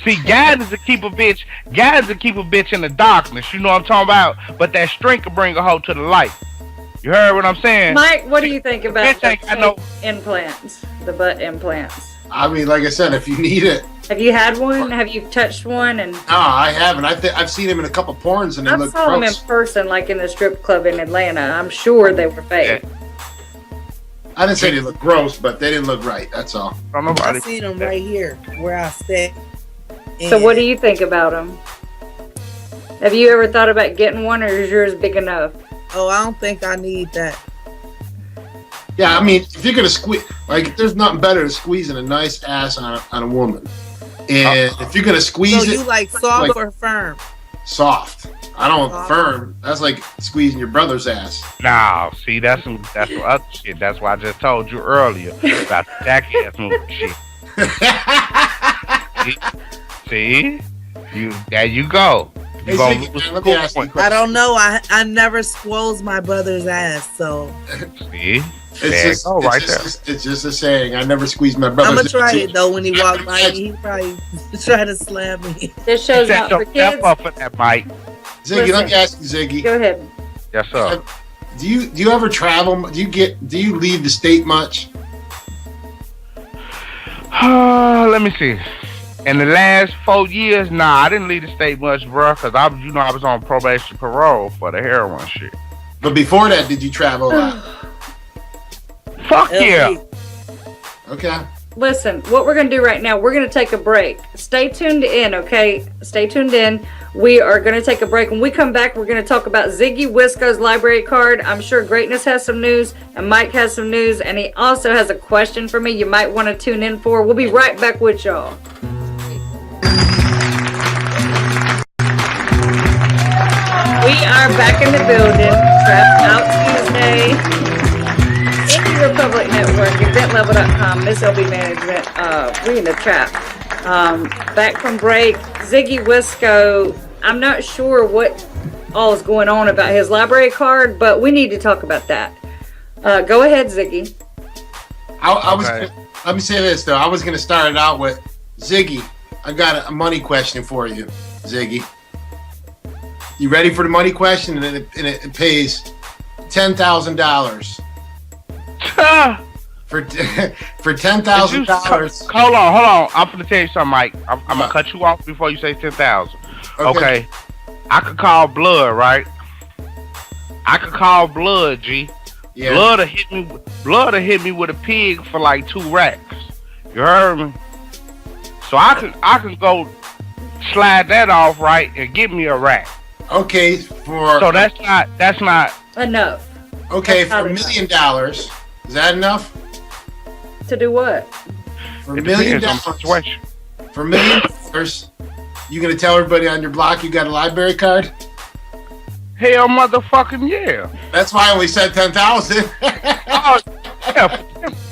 See, guys to keep a bitch in the darkness, you know what I'm talking about? But that strength can bring a hoe to the light. You heard what I'm saying? Mike, what do you think about the implants, the butt implants? I mean, like I said, if you need it. Have you had one? Have you touched one? And no, I haven't. I've seen him in a couple porns and they look gross. I saw them in person, like in the strip club in Atlanta. I'm sure they were fake. I didn't say they look gross, but they didn't look right. That's all. I seen them right here where I stay. So what do you think about them? Have you ever thought about getting one, or is yours big enough? Oh, I don't think I need that. Yeah, I mean, if you're gonna squeeze, like, there's nothing better than squeezing a nice ass on a woman. And if you're gonna squeeze so you like soft or firm? Soft. I don't firm. That's like squeezing your brother's ass. Nah, see, that's some other shit. That's why I just told you earlier about the jackass movie shit. See? There you go. You let me ask you a question. I don't know. I never squoze my brother's ass, so. See? It's just a saying. I never squeezed my brother's ass. I'm gonna try it though when he walks by me. He probably try to slam me. This show's not for kids. Up for that, Mike. Ziggy, let me ask you, Ziggy. Go ahead. Yes, sir. Do you ever travel? Do you leave the state much? Let me see. In the last 4 years, nah, I didn't leave the state much, bro, because I was on probation parole for the heroin shit. But before that, did you travel a lot? Fuck yeah. Okay. Listen, what we're going to do right now, we're going to take a break. Stay tuned in, okay? Stay tuned in. We are going to take a break. When we come back, we're going to talk about Ziggy Wisco's library card. I'm sure Greatness has some news, and Mike has some news, and he also has a question for me you might want to tune in for. We'll be right back with y'all. We are back in the building. Trap Out Tuesday. Indie Republic Network, eventlevel.com, Miss LB Management. We in the trap. Back from break. Ziggy Wisco. I'm not sure what all is going on about his library card, but we need to talk about that. Go ahead, Ziggy. Let me say this though. I was going to start it out with Ziggy. I got a money question for you, Ziggy. You ready for the money question? And it pays $10,000. For $10,000. Hold on. I'm gonna tell you something, Mike. I'm gonna cut you off before you say 10,000. Okay. I could call Blood, right? I could call Blood, G. Yeah. Blood will hit me with a pig for like 2 racks. You heard me? So I can go slide that off, right, and give me a rack. Okay, so that's not enough. Okay, for $1 million, is that enough? To do what? For $1 million. For $1 million, you gonna tell everybody on your block you got a library card? Hell, motherfucking yeah. That's why I only said 10,000. Oh, yeah,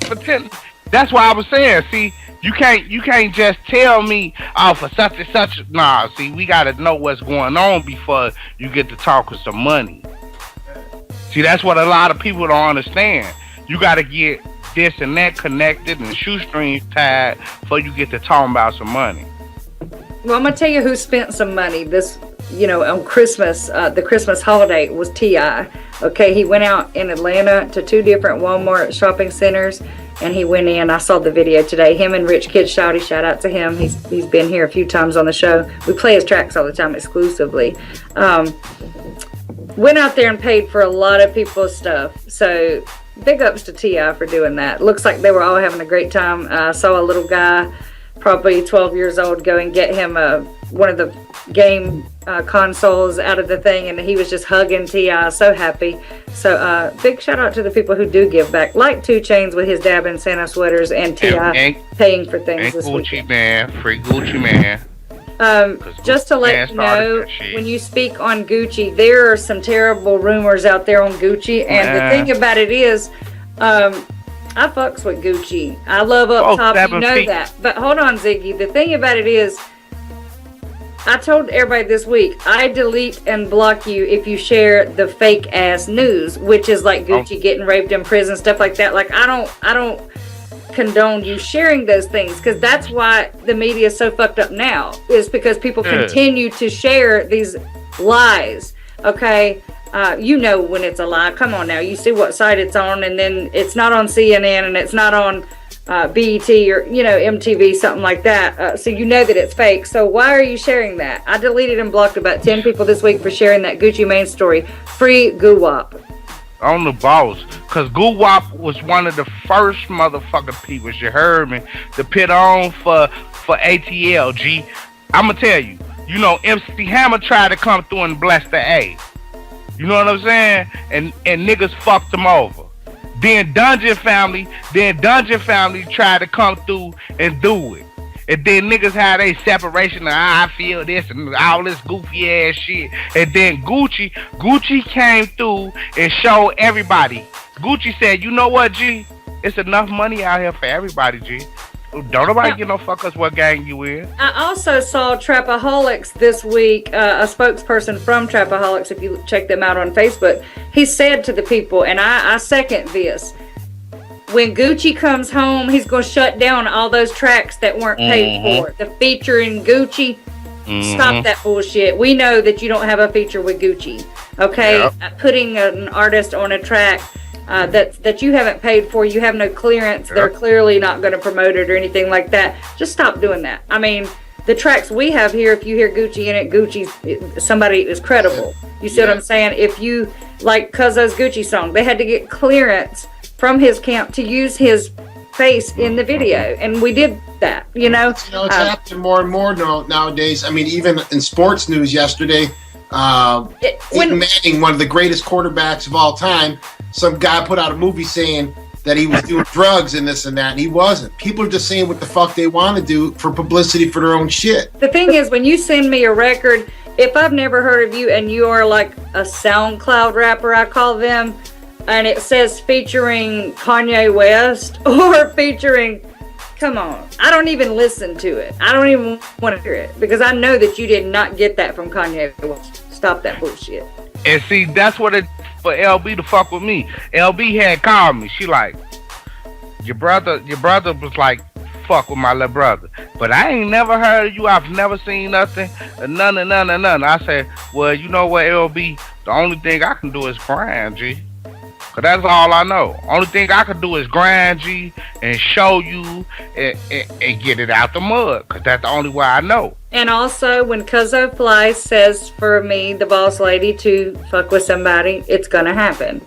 for 10. That's why I was saying. See, you can't just tell me, oh, for such and such. Nah, see, we gotta know what's going on before you get to talking some money. See, that's what a lot of people don't understand. You gotta get this and that connected and shoestrings tied before you get to talking about some money. Well, I'm gonna tell you who spent some money this, on Christmas. The Christmas holiday was T.I. Okay, he went out in Atlanta to 2 different Walmart shopping centers, and he went in. I saw the video today. Him and Rich Kid Shouty, shout out to him. He's been here a few times on the show. We play his tracks all the time exclusively. Went out there and paid for a lot of people's stuff. So big ups to T.I. for doing that. Looks like they were all having a great time. I saw a little guy, probably 12 years old, go and get him one of the game consoles out of the thing, and he was just hugging T.I. so happy. So big shout out to the people who do give back, like 2 Chainz with his Dab and Santa sweaters, and T.I. paying for things this Gucci weekend. man, free Gucci man. Just to let you know, when you speak on Gucci, there are some terrible rumors out there on Gucci, and the thing about it is, I fucks with Gucci. I love Up Top, you know that. But hold on, Ziggy. The thing about it is, I told everybody this week, I delete and block you if you share the fake ass news, which is like Gucci getting raped in prison, stuff like that. Like I don't condone you sharing those things, because that's why the media is so fucked up now, is because people continue to share these lies. Okay, when it's a lie. Come on now, you see what site it's on, and then it's not on CNN and it's not on BET or MTV, something like that. So you know that it's fake. So why are you sharing that? I deleted and blocked about 10 people this week for sharing that Gucci Mane story. Free Guwap. On the boss, because Guwap was one of the first motherfucking people, you heard me, to put on for ATL, G. I'ma tell you, MC Hammer tried to come through and bless the A. You know what I'm saying? And niggas fucked him over. Then Dungeon Family tried to come through and do it. And then niggas had a separation of I feel this and all this goofy ass shit. And then Gucci came through and showed everybody. Gucci said, you know what, G? It's enough money out here for everybody, G. Don't nobody give no fuck us what gang you in. I also saw Trapaholics this week, a spokesperson from Trapaholics, if you check them out on Facebook. He said to the people, and I second this, when Gucci comes home, he's going to shut down all those tracks that weren't paid for. The featuring Gucci, stop that bullshit. We know that you don't have a feature with Gucci, okay? Yep. Putting an artist on a track that you haven't paid for, you have no clearance, they're clearly not going to promote it or anything like that. Just stop doing that. I mean, the tracks we have here, if you hear Gucci in it, Gucci, somebody is credible. You see what I'm saying? If you, like Cuzzo's Gucci song, they had to get clearance from his camp to use his face in the video, and we did that. You know, it's happening more and more nowadays. I mean, even in sports news yesterday, Peyton Manning, one of the greatest quarterbacks of all time, some guy put out a movie saying that he was doing drugs and this and that, and he wasn't. People are just saying what the fuck they want to do for publicity for their own shit. The thing is, when you send me a record, if I've never heard of you and you are like a SoundCloud rapper, I call them, and it says featuring Kanye West or featuring, come on, I don't even listen to it. I don't even want to hear it because I know that you did not get that from Kanye West. Stop that bullshit. And see, that's what it for LB to fuck with me. LB had called me. She like, your brother was like, fuck with my little brother. But I ain't never heard of you. I've never seen nothing. None. I said, well, you know what, LB? The only thing I can do is grind, G. Cause that's all I know. Only thing I can do is grind, G, and show you and get it out the mud. Cause that's the only way I know. And also, when Cuzzo Fly says for me, the boss lady, to fuck with somebody, it's gonna happen.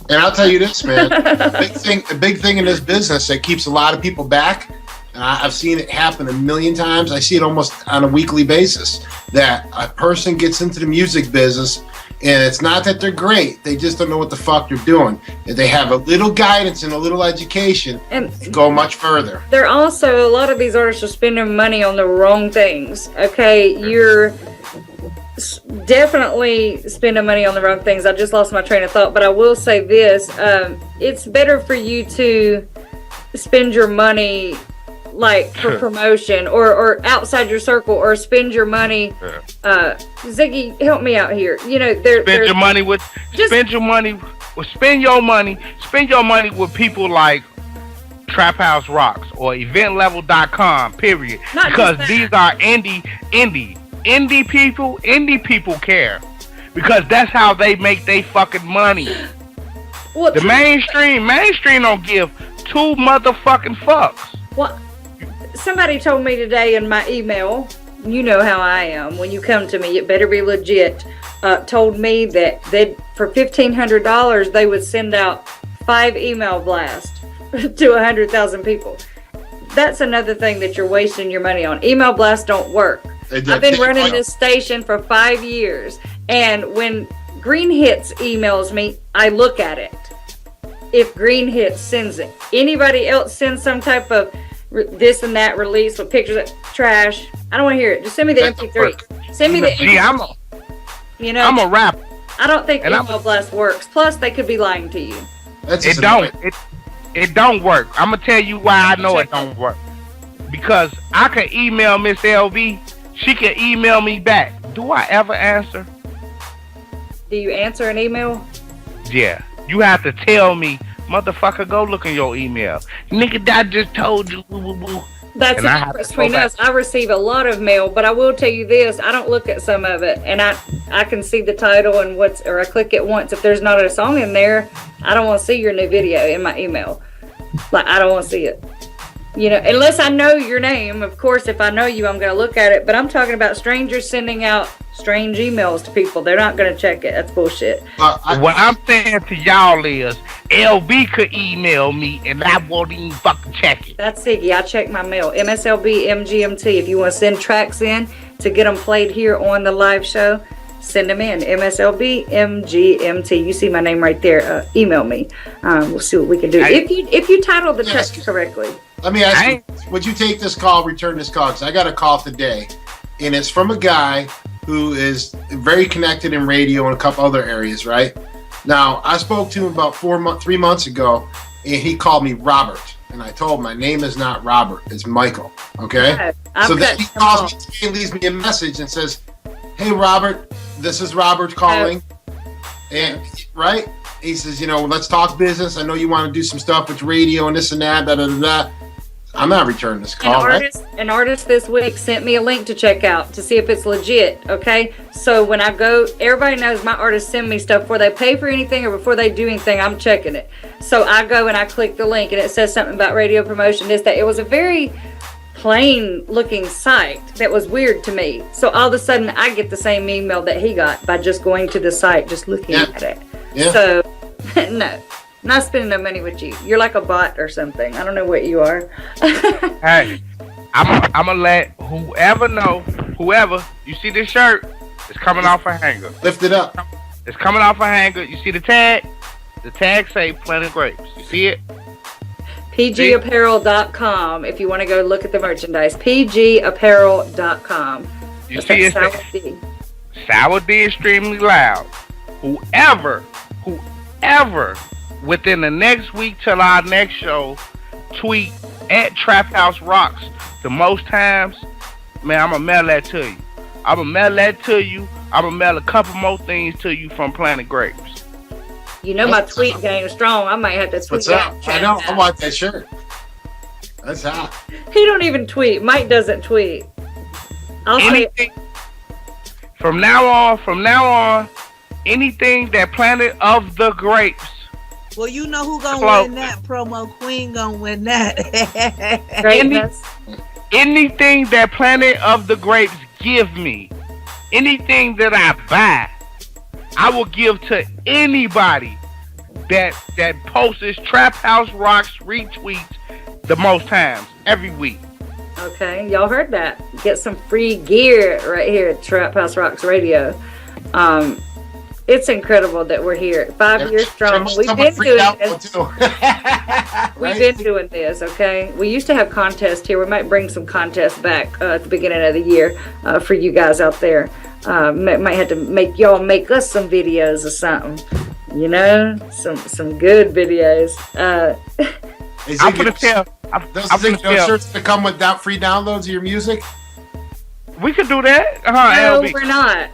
And I'll tell you this, man. The big thing in this business that keeps a lot of people back, and I've seen it happen a million times. I see it almost on a weekly basis, that a person gets into the music business, and it's not that they're great. They just don't know what the fuck they're doing. If they have a little guidance and a little education, and go much further. They're also, a lot of these artists are spending money on the wrong things. Okay, you're definitely spending money on the wrong things. I just lost my train of thought, but I will say this. It's better for you to spend your money like for promotion or outside your circle, or spend your money. Ziggy, help me out here. You know, spend your money with people like Trap House Rocks or EventLevel.com. Period. Because these are indie people. Indie people care because that's how they make their fucking money. Well, the mainstream don't give two motherfucking fucks. Well, somebody told me today in my email, you know how I am, when you come to me, it better be legit, told me that for $1,500 they would send out 5 email blasts to 100,000 people. That's another thing that you're wasting your money on. Email blasts don't work. I've been running this station for 5 years, and when Green Hits emails me, I look at it. If Green Hits sends it, anybody else sends some type of this and that release with pictures of trash, I don't want to hear it. Just send me the MP3. Send me the MP3. I'm a rapper. I don't think email blast works. Plus, they could be lying to you. It don't work. I'm gonna tell you why I know it don't work. Because I can email Miss LV, she can email me back. Do I ever answer? Do you answer an email? Yeah. You have to tell me, motherfucker, go look in your email. Nigga, I just told you. That's the difference between us. I receive a lot of mail, but I will tell you this: I don't look at some of it, and I can see the title and or I click it once. If there's not a song in there, I don't want to see your new video in my email. Like, I don't want to see it. You know, unless I know your name. Of course, if I know you, I'm going to look at it. But I'm talking about strangers sending out strange emails to people. They're not going to check it. That's bullshit. What I'm saying to y'all is, LB could email me and I won't even fucking check it. That's Ziggy. I check my mail. MSLB, MGMT. If you want to send tracks in to get them played here on the live show, send them in. MSLB, MGMT. You see my name right there. Email me. We'll see what we can do. If you title the track correctly. Let me ask you, would you take this call, return this call? Because I got a call today, and it's from a guy who is very connected in radio and a couple other areas, right? Now, I spoke to him about 3 months ago, and he called me Robert. And I told him my name is not Robert, it's Michael, okay? So then he calls me today and leaves me a message and says, hey, Robert, this is Robert calling. And, right? He says, let's talk business. I know you want to do some stuff with radio and this and that, da-da-da-da. I'm not returning this call, An artist this week sent me a link to check out to see if it's legit, okay? So when I go, everybody knows my artists send me stuff before they pay for anything or before they do anything, I'm checking it. So I go and I click the link and it says something about radio promotion, this, that. It was a very plain looking site that was weird to me. So all of a sudden I get the same email that he got by just going to the site, just looking at it. Yeah. So, no. I'm not spending no money with you. You're like a bot or something. I don't know what you are. Hey, I'm gonna let whoever, you see this shirt? It's coming off a hanger. Lift it up. It's coming off a hanger. You see the tag? The tag say Planet Grapes. You see it? PGapparel.com if you want to go look at the merchandise. PGapparel.com. You see it? Sour D extremely loud. Whoever within the next week till our next show tweet at Trap House Rocks the most times, man, I'm gonna mail that to you. I'm gonna mail that to you. I'm gonna mail a couple more things to you from Planet Grapes. You know my tweet game is strong. I might have to tweet. What's up? I know. I want that shirt. That's hot. He don't even tweet. Mike doesn't tweet. Anything from now on, anything that Planet of the Grapes. Well, you know who gonna win that? Promo Queen gonna win that. Anything that Planet of the Grapes give me, anything that I buy, I will give to anybody that posts Trap House Rocks retweets the most times every week. Okay, y'all heard that. Get some free gear right here at Trap House Rocks Radio. It's incredible that we're here. 5 years strong. We've been doing this. We've been doing this, okay? We used to have contests here. We might bring some contests back at the beginning of the year for you guys out there. Might have to make us some videos or something. You know? Some good videos. I'm gonna tell. Those shirts to come with free downloads of your music. We could do that. No, LB. we're not.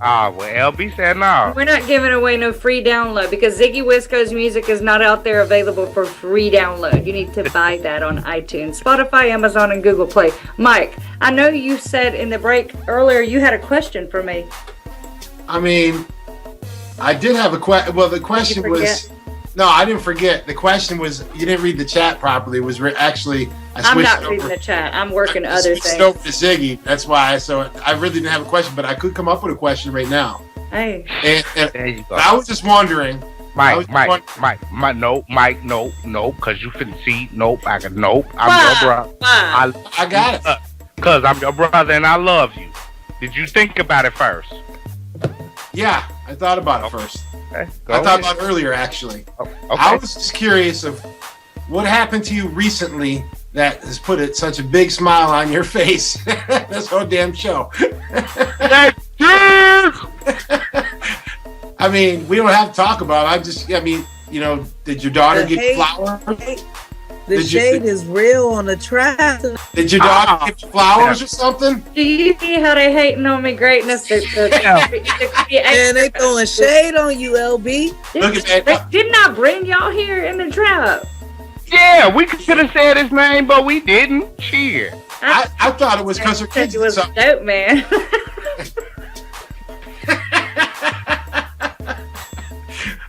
Well, LB said no. We're not giving away no free download because Ziggy Wisco's music is not out there available for free download. You need to buy that on iTunes, Spotify, Amazon, and Google Play. Mike, I know you said in the break earlier you had a question for me. I mean, I did have a question. Well, the question was... No, I didn't forget. The question was, you didn't read the chat properly. It was actually, I'm not reading the chat. I'm working other things. Over to Ziggy. That's why. So I really didn't have a question, but I could come up with a question right now. Hey. And there you go. I was just wondering. Mike, no, because you finna see, nope, I'm your brother. I got it. Because I'm your brother and I love you. Did you think about it first? Yeah, I thought about it first. Okay, I thought about it earlier, actually. Okay. I was just curious of what happened to you recently that has put such a big smile on your face this whole damn show. I mean, we don't have to talk about it. Did your daughter get flowers? The shade is real on the track. Did your daughter give you flowers or something? Do you see how they hating on me greatness? And they throwing shade on you, LB. Look at that. Didn't I bring y'all here in the trap? Yeah, we could have said his name, but we didn't. Cheer. I thought it was because her kids was dope, man.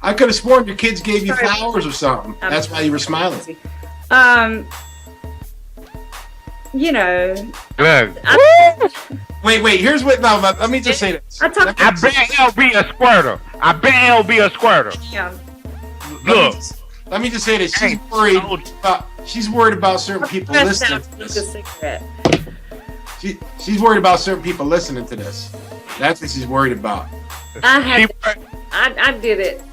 I could have sworn your kids gave you flowers or something. That's why you were smiling. You know. Wait. Here's what. No, let me just say this. I bet LB a squirter. Yeah. Look. Let me just say this. She's worried about certain people listening to this. She's worried about certain people listening to this. That's what she's worried about. I did it.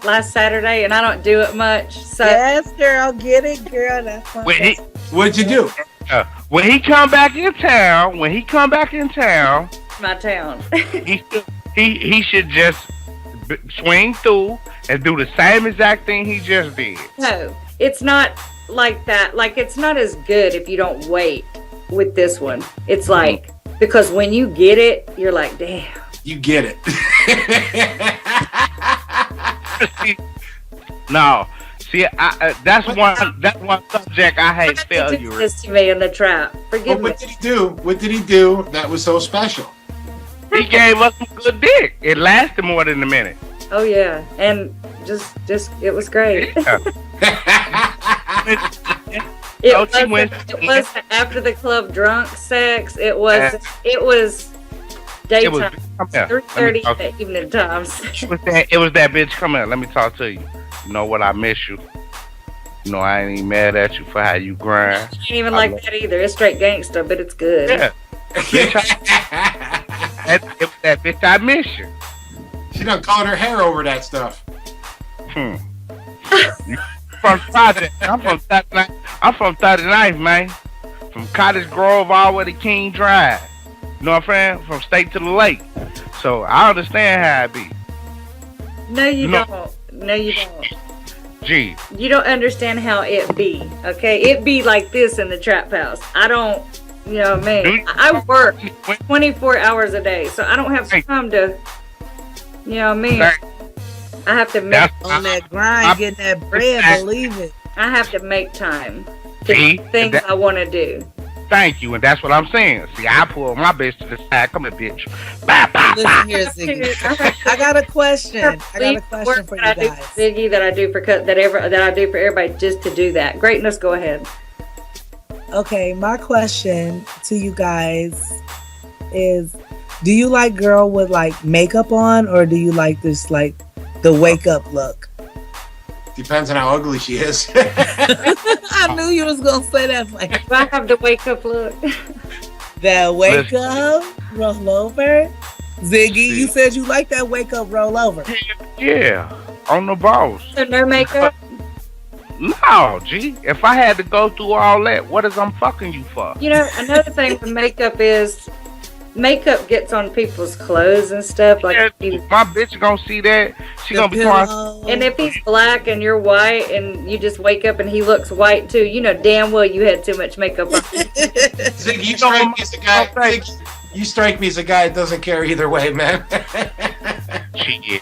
Last Saturday, and I don't do it much. So yes, girl, get it, girl. That's fine. What'd you do? When he come back in town, my town, he should just swing through and do the same exact thing he just did. No, it's not like that. Like, it's not as good if you don't wait with this one. It's like, because when you get it, you're like, damn. You get it. No, see, that's one subject I hate failure. This to me in the trap. Forgive me. What did he do that was so special? He gave us some good dick. It lasted more than a minute. Oh yeah, and just it was great. Yeah. It was after the club drunk sex. It was Daytime. Come here. 3:30 at evening times. It was that bitch. Come here. Let me talk to you. You know what? I miss you. You know I ain't even mad at you for how you grind. Ain't even like that either. It's straight gangster, but it's good. Yeah. Bitch, that bitch, I miss you. She done colored her hair over that stuff. From Project. I'm from 39th, man. From Cottage Grove all the way to King Drive. You know what I'm saying? From state to the lake. So I understand how it be. No, you don't. No, you don't. Gee. You don't understand how it be, okay? It be like this in the trap house. I don't, you know what I mean? I work 24 hours a day, so I don't have time to, you know what I mean? I have to make on that grind, getting that bread, believe it. I have to make time to do things I want to do. Thank you, and that's what I'm saying. See, I pull my bitch to the side. Come here, bitch. Listen here, Ziggy. I got a question. I got a question for you guys. Ziggy, that I do for everybody, just to do that. Greatness, go ahead. Okay, my question to you guys is: do you like girl with like makeup on, or do you like this like the wake up look? Depends on how ugly she is. I knew you was gonna say that. Like, I have the wake up look. That wake up roll over. Ziggy, you said you like that wake up roll over. Yeah, on the balls. So no makeup? No, G. If I had to go through all that, what is I'm fucking you for? You know, another thing with makeup is makeup gets on people's clothes and stuff. Like my bitch gonna see that. She gonna be trying. And if he's black and you're white and you just wake up and he looks white too, you know damn well you had too much makeup on. Ziggy, you strike me as a guy. Ziggy, you strike me as a guy that doesn't care either way, man. Shit.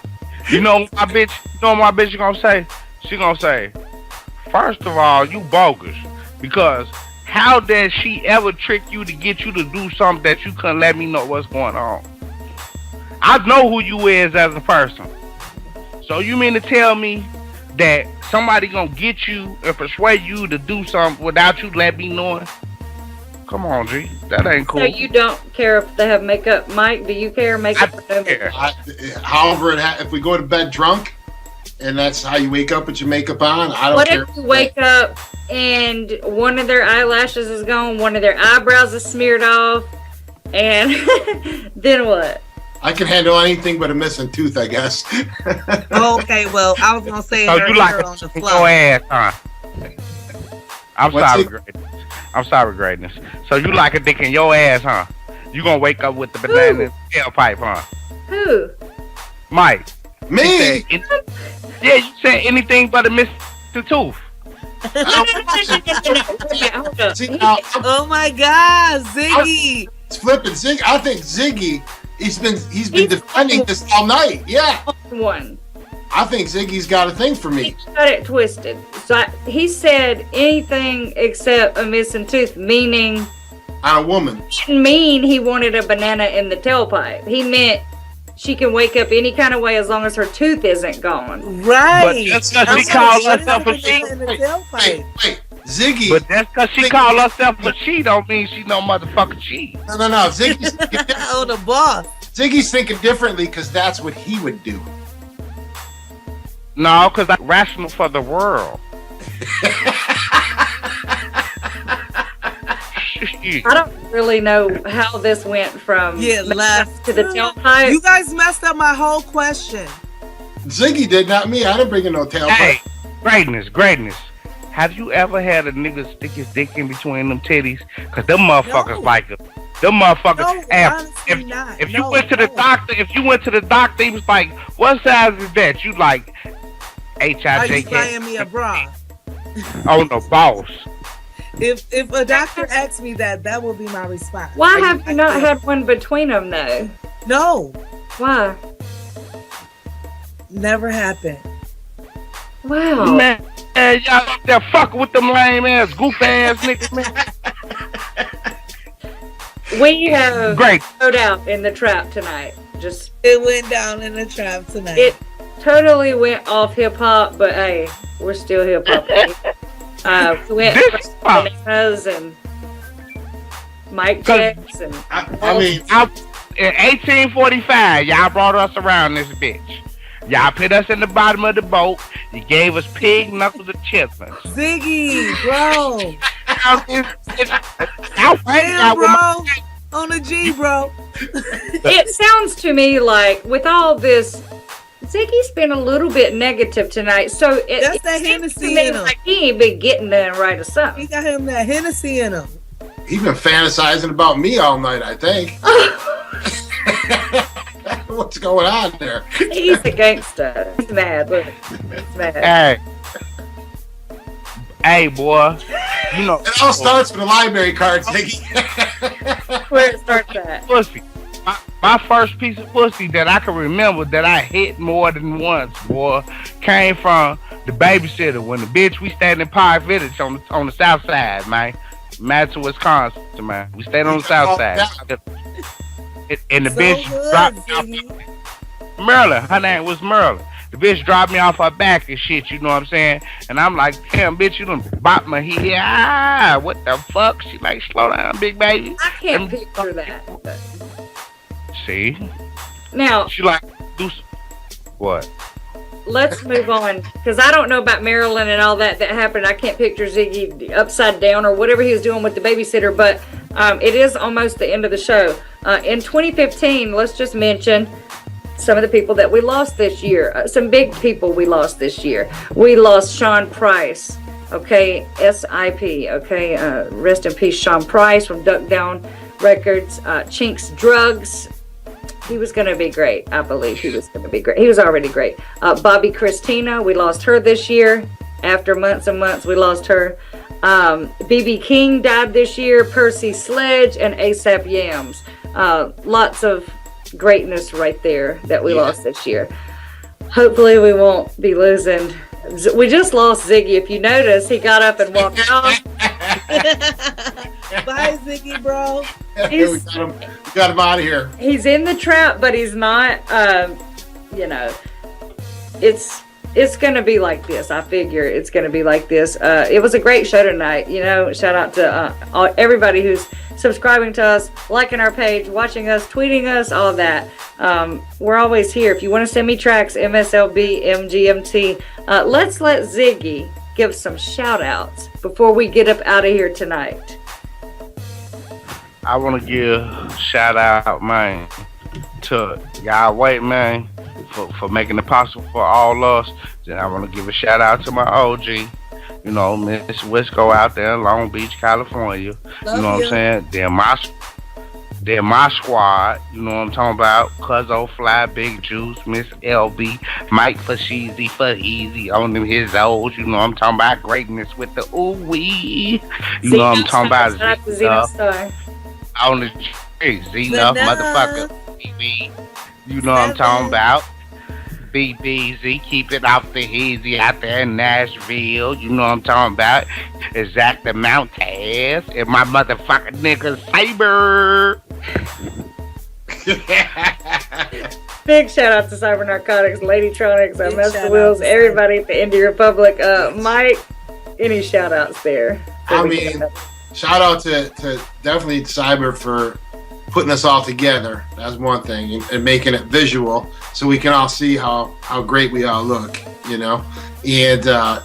You know my bitch. You know what my bitch gonna say? She gonna say, first of all, you bogus, because how did she ever trick you to get you to do something that you couldn't let me know what's going on? I know who you is as a person. So you mean to tell me that somebody gonna get you and persuade you to do something without you let me knowing? Come on, G. That ain't cool. So you don't care if they have makeup? Mike, do you care makeup? However, if we go to bed drunk, and that's how you wake up with your makeup on, I don't care. What if you wake up and one of their eyelashes is gone, one of their eyebrows is smeared off, and then what? I can handle anything but a missing tooth, I guess. Okay, well, I was gonna say so her you like hair a on the your floor. ass, huh? I'm sorry, greatness. I'm sorry, greatness. So you like a dick in your ass, huh? You gonna wake up with the banana tailpipe, huh? Who? Mike. Me? Yeah, you said anything but a missing tooth. Oh my God, Ziggy! It's flipping Ziggy. I think Ziggy. He's been defending this all night. Yeah. One. I think Ziggy's got a thing for me. He got it twisted. So he said anything except a missing tooth, meaning on a woman. He didn't mean he wanted a banana in the tailpipe. He meant she can wake up any kind of way as long as her tooth isn't gone. Right. But that's because she called herself a she. Wait, Ziggy. But that's because she called herself a she don't mean she no motherfucking she. No. Ziggy's oh, the boss. Ziggy's thinking differently because that's what he would do. No, because I'm rational for the world. I don't really know how this went from left to the tailpipe. You guys messed up my whole question. Ziggy did, not me. I didn't bring in no tailpipe. Hey, greatness. Have you ever had a nigga stick his dick in between them titties? Because them motherfuckers like it. Them motherfuckers. No, if you went to the doctor, he was like, "What size is that?" You like HIJK. Are you buying me a bra? Oh no, boss. If a doctor asks me that would be my response. Why have you not had one between them though? No. Why? Never happened. Wow. Man, y'all out there fucking with them lame ass, goof ass niggas, man. We have great no doubt in the trap tonight. Just it went down in the trap tonight. It totally went off hip hop, but hey, we're still hip hop. We went bananas and mic checks and. I in 1845, y'all brought us around this bitch. Y'all put us in the bottom of the boat. You gave us pig knuckles and chitlins. Ziggy, bro. Damn, bro. On the G, bro. It sounds to me like with all this, Ziggy's been a little bit negative tonight. So That's it that seems Hennessy to me in him. like he ain't been getting nothing right or something. He got him that Hennessy in him. He's been fantasizing about me all night, I think. What's going on there? He's a gangster. He's mad. Look, he's mad. Hey, boy. You know it all starts with a library card, Ziggy. Where it starts at? Pussy. My first piece of pussy that I can remember that I hit more than once, boy, came from the babysitter when the bitch we stayed in Park Village on the south side, man. Madison, Wisconsin, man. We stayed on the south side. And the bitch dropped me off. Merlin, her name was Merlin. The bitch dropped me off her back and shit, you know what I'm saying? And I'm like, damn, bitch, you done bop my head. Ah, what the fuck? She like, slow down, big baby. I can't picture that. See? Now, she like, do what? Let's move on, because I don't know about Maryland and all that happened. I can't picture Ziggy upside down or whatever he was doing with the babysitter, but it is almost the end of the show. In 2015, let's just mention some of the people that we lost this year. Some big people we lost this year. We lost Sean Price, okay, S.I.P., okay, rest in peace, Sean Price from Duck Down Records. Chinks Drugs. He was going to be great. I believe he was going to be great. He was already great. Bobby Christina, we lost her this year. After months and months, we lost her. B.B. King died this year. Percy Sledge and ASAP Yams. Lots of greatness right there that we lost this year. Hopefully we won't be losing. We just lost Ziggy. If you notice, he got up and walked off. Bye, Ziggy, bro. We got him out of here. He's in the trap, but he's not. You know, it's gonna be like this. I figure it's gonna be like this. It was a great show tonight. You know, shout out to everybody who's subscribing to us, liking our page, watching us, tweeting us, all of that. We're always here. If you want to send me tracks, MSLB, MGMT. Let's let Ziggy give some shout outs before we get up out of here tonight. I want to give shout out, man, to y'all wait, man, for making it possible for all us. Then I want to give a shout out to my OG, you know, Miss Wisco out there in Long Beach, California. Love you know what I'm saying? They're my squad. You know what I'm talking about? Cuzzo Fly, Big Juice, Miss LB, Mike Fasheezy for Easy on them his old. You know what I'm talking about? Greatness with the ooh wee. You know what I'm talking about? On the street, Z-Nuff, motherfucker. BB. You know what I'm talking about? BBZ, keep it off the easy out there in Nashville. You know what I'm talking about? Exact the Mountains and my motherfucking nigga Saber. Big shout out to Cyber Narcotics, Ladytronics, Master Wheels, everybody at the Indie Republic. Mike, any shout outs there? I mean, shout out to definitely Cyber for putting us all together. That's one thing, and making it visual so we can all see how great we all look, you know. And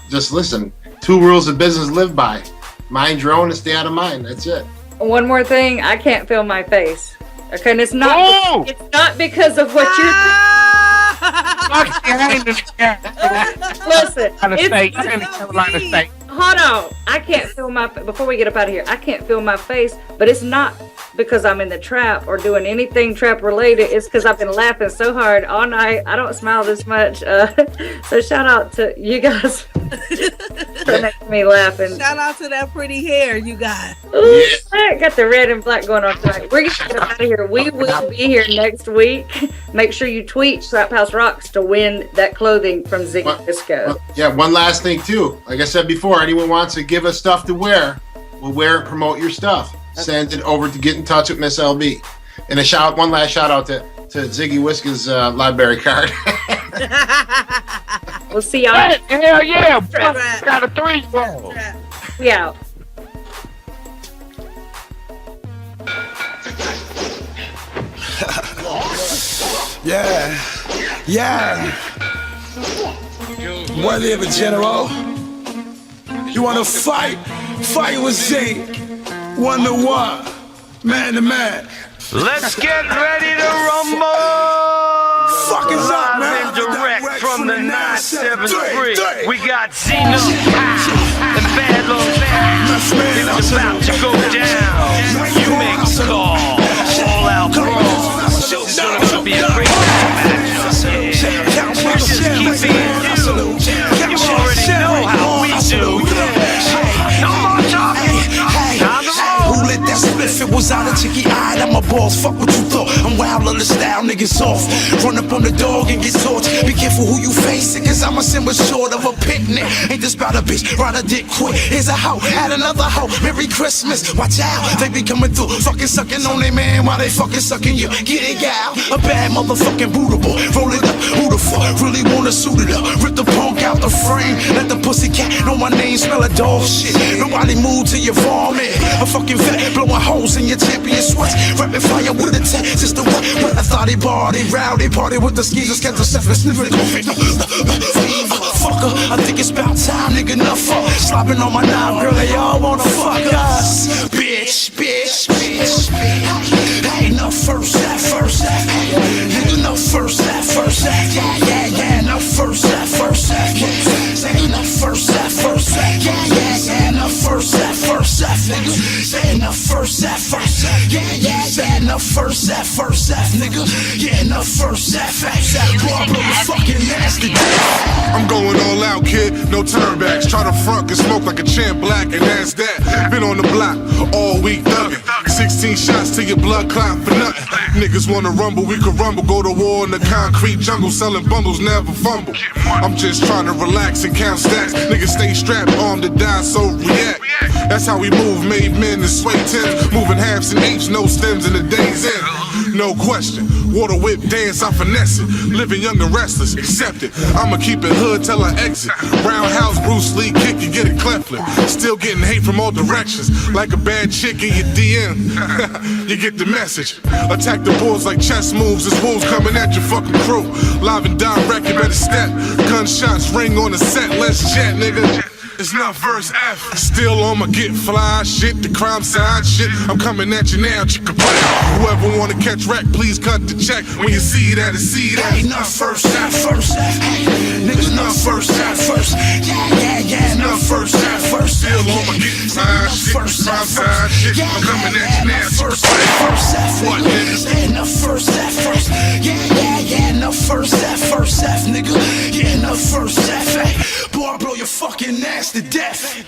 just listen, 2 rules of business live by: mind your own and stay out of mine. That's it. One more thing, I can't feel my face. Okay, and it's not because of what you're Listen, hold on. I can't feel my before we get up out of here. I can't feel my face, but it's not because I'm in the trap or doing anything trap related. It's because I've been laughing so hard all night. I don't smile this much. So shout out to you guys for making me laugh. And shout out to that pretty hair you got. Ooh, I got the red and black going on tonight. We're gonna get out of here. We will be here next week. Make sure you tweet Trap House Rocks to win that clothing from Ziggy Wisco. Yeah, one last thing too. Like I said before, anyone wants to give us stuff to wear, we'll wear it, promote your stuff. Send it over to get in touch with Miss LB. And one last shout out to Ziggy Wisco's library card. We'll see y'all. Hell yeah, got a 3-ball. We out. Yeah, yeah. Worthy of a general. You wanna fight? Fight with Z. 1-to-1, man to man. Let's get ready to rumble! Fuck is up, man? Live and direct from the 973. We got Zeno and Bad Little Bad. It's about to go down. You make a call. All out brawl. This is gonna be a great match. Yeah. We just keep being you. You already know how we do. No more talking. Who lit that spliff? It was out of chicky eyed. I'm a boss. Fuck what you thought. I'm wild on the style, niggas off. Run up on the dog and get torched. Be careful who you facing, cause I'm a symbol short of a picnic. Ain't this about a bitch? Ride a dick quick. Here's a hoe, add another hoe. Merry Christmas. Watch out, they be coming through. Fucking sucking on they man while they fucking sucking you. Get it, gal. A bad motherfucking bootable. Roll it up. Who the fuck really wanna suit it up? Rip the punk out the frame. Let the pussy cat know my name. Smell a dog shit. Nobody move till you vomit. A fucking vet blowing holes in your champion sweats. Rapping fire with a tech. Just the what? When I thought he party, rowdy party with the skis. Get the stuff and sniffing fucker, I think it's about time, nigga. Enough fuck. Slopping on my knob, girl. They all wanna fuck us. Bitch, bitch, bitch. Hey, enough first, that first, that. Nigga, enough first, that first, that. Yeah, yeah, yeah. Enough first, that first, that. Say enough first, that first, that. Yeah, yeah, yeah. Enough first, that first, that. Nigga, say enough first, that first, that. Yeah, yeah, yeah. Enough first, that first, that. Nigga, yeah, enough first, that first, that. Boy, I blow the fucking nasty. I'm going all out, kid, no turnbacks. Try to front and smoke like a champ black, and that's that. Been on the block all week thuggin'. 16 shots till your blood clot for nothing. Niggas wanna rumble, we can rumble. Go to war in the concrete jungle, selling bundles, never fumble. I'm just trying to relax and count stacks. Niggas stay strapped, armed to die, so react. That's how we move, made men in sway tents. Moving halves and eights, no stems in the day's end. No question, water whip dance, I finesse it. Living young and restless, accept it. I'ma keep it hood till I exit. Roundhouse, Bruce Lee, kick you, get it cleft flip. Still getting hate from all directions. Like a bad chick in your DM. You get the message. Attack the bulls like chess moves. This wolves coming at your fucking crew. Live and direct, you better step. Gunshots ring on the set, let's jet, nigga. It's not verse F. Still on my get fly shit, the crime side shit. I'm coming at you now, chicka bang. Whoever wanna catch wreck, please cut the check. When you see that, it's see that. Hey, not first, that first. Hey, niggas not first, that first. Yeah, yeah, yeah, not first, that first. Still on my get fly shit, the crime side shit. I'm coming at you now, first, that what, niggas? Hey, not first, that first. Yeah, yeah, yeah, not first, that first, nigga. Yeah, not first, that. Hey, boy, I blow your fucking ass to death.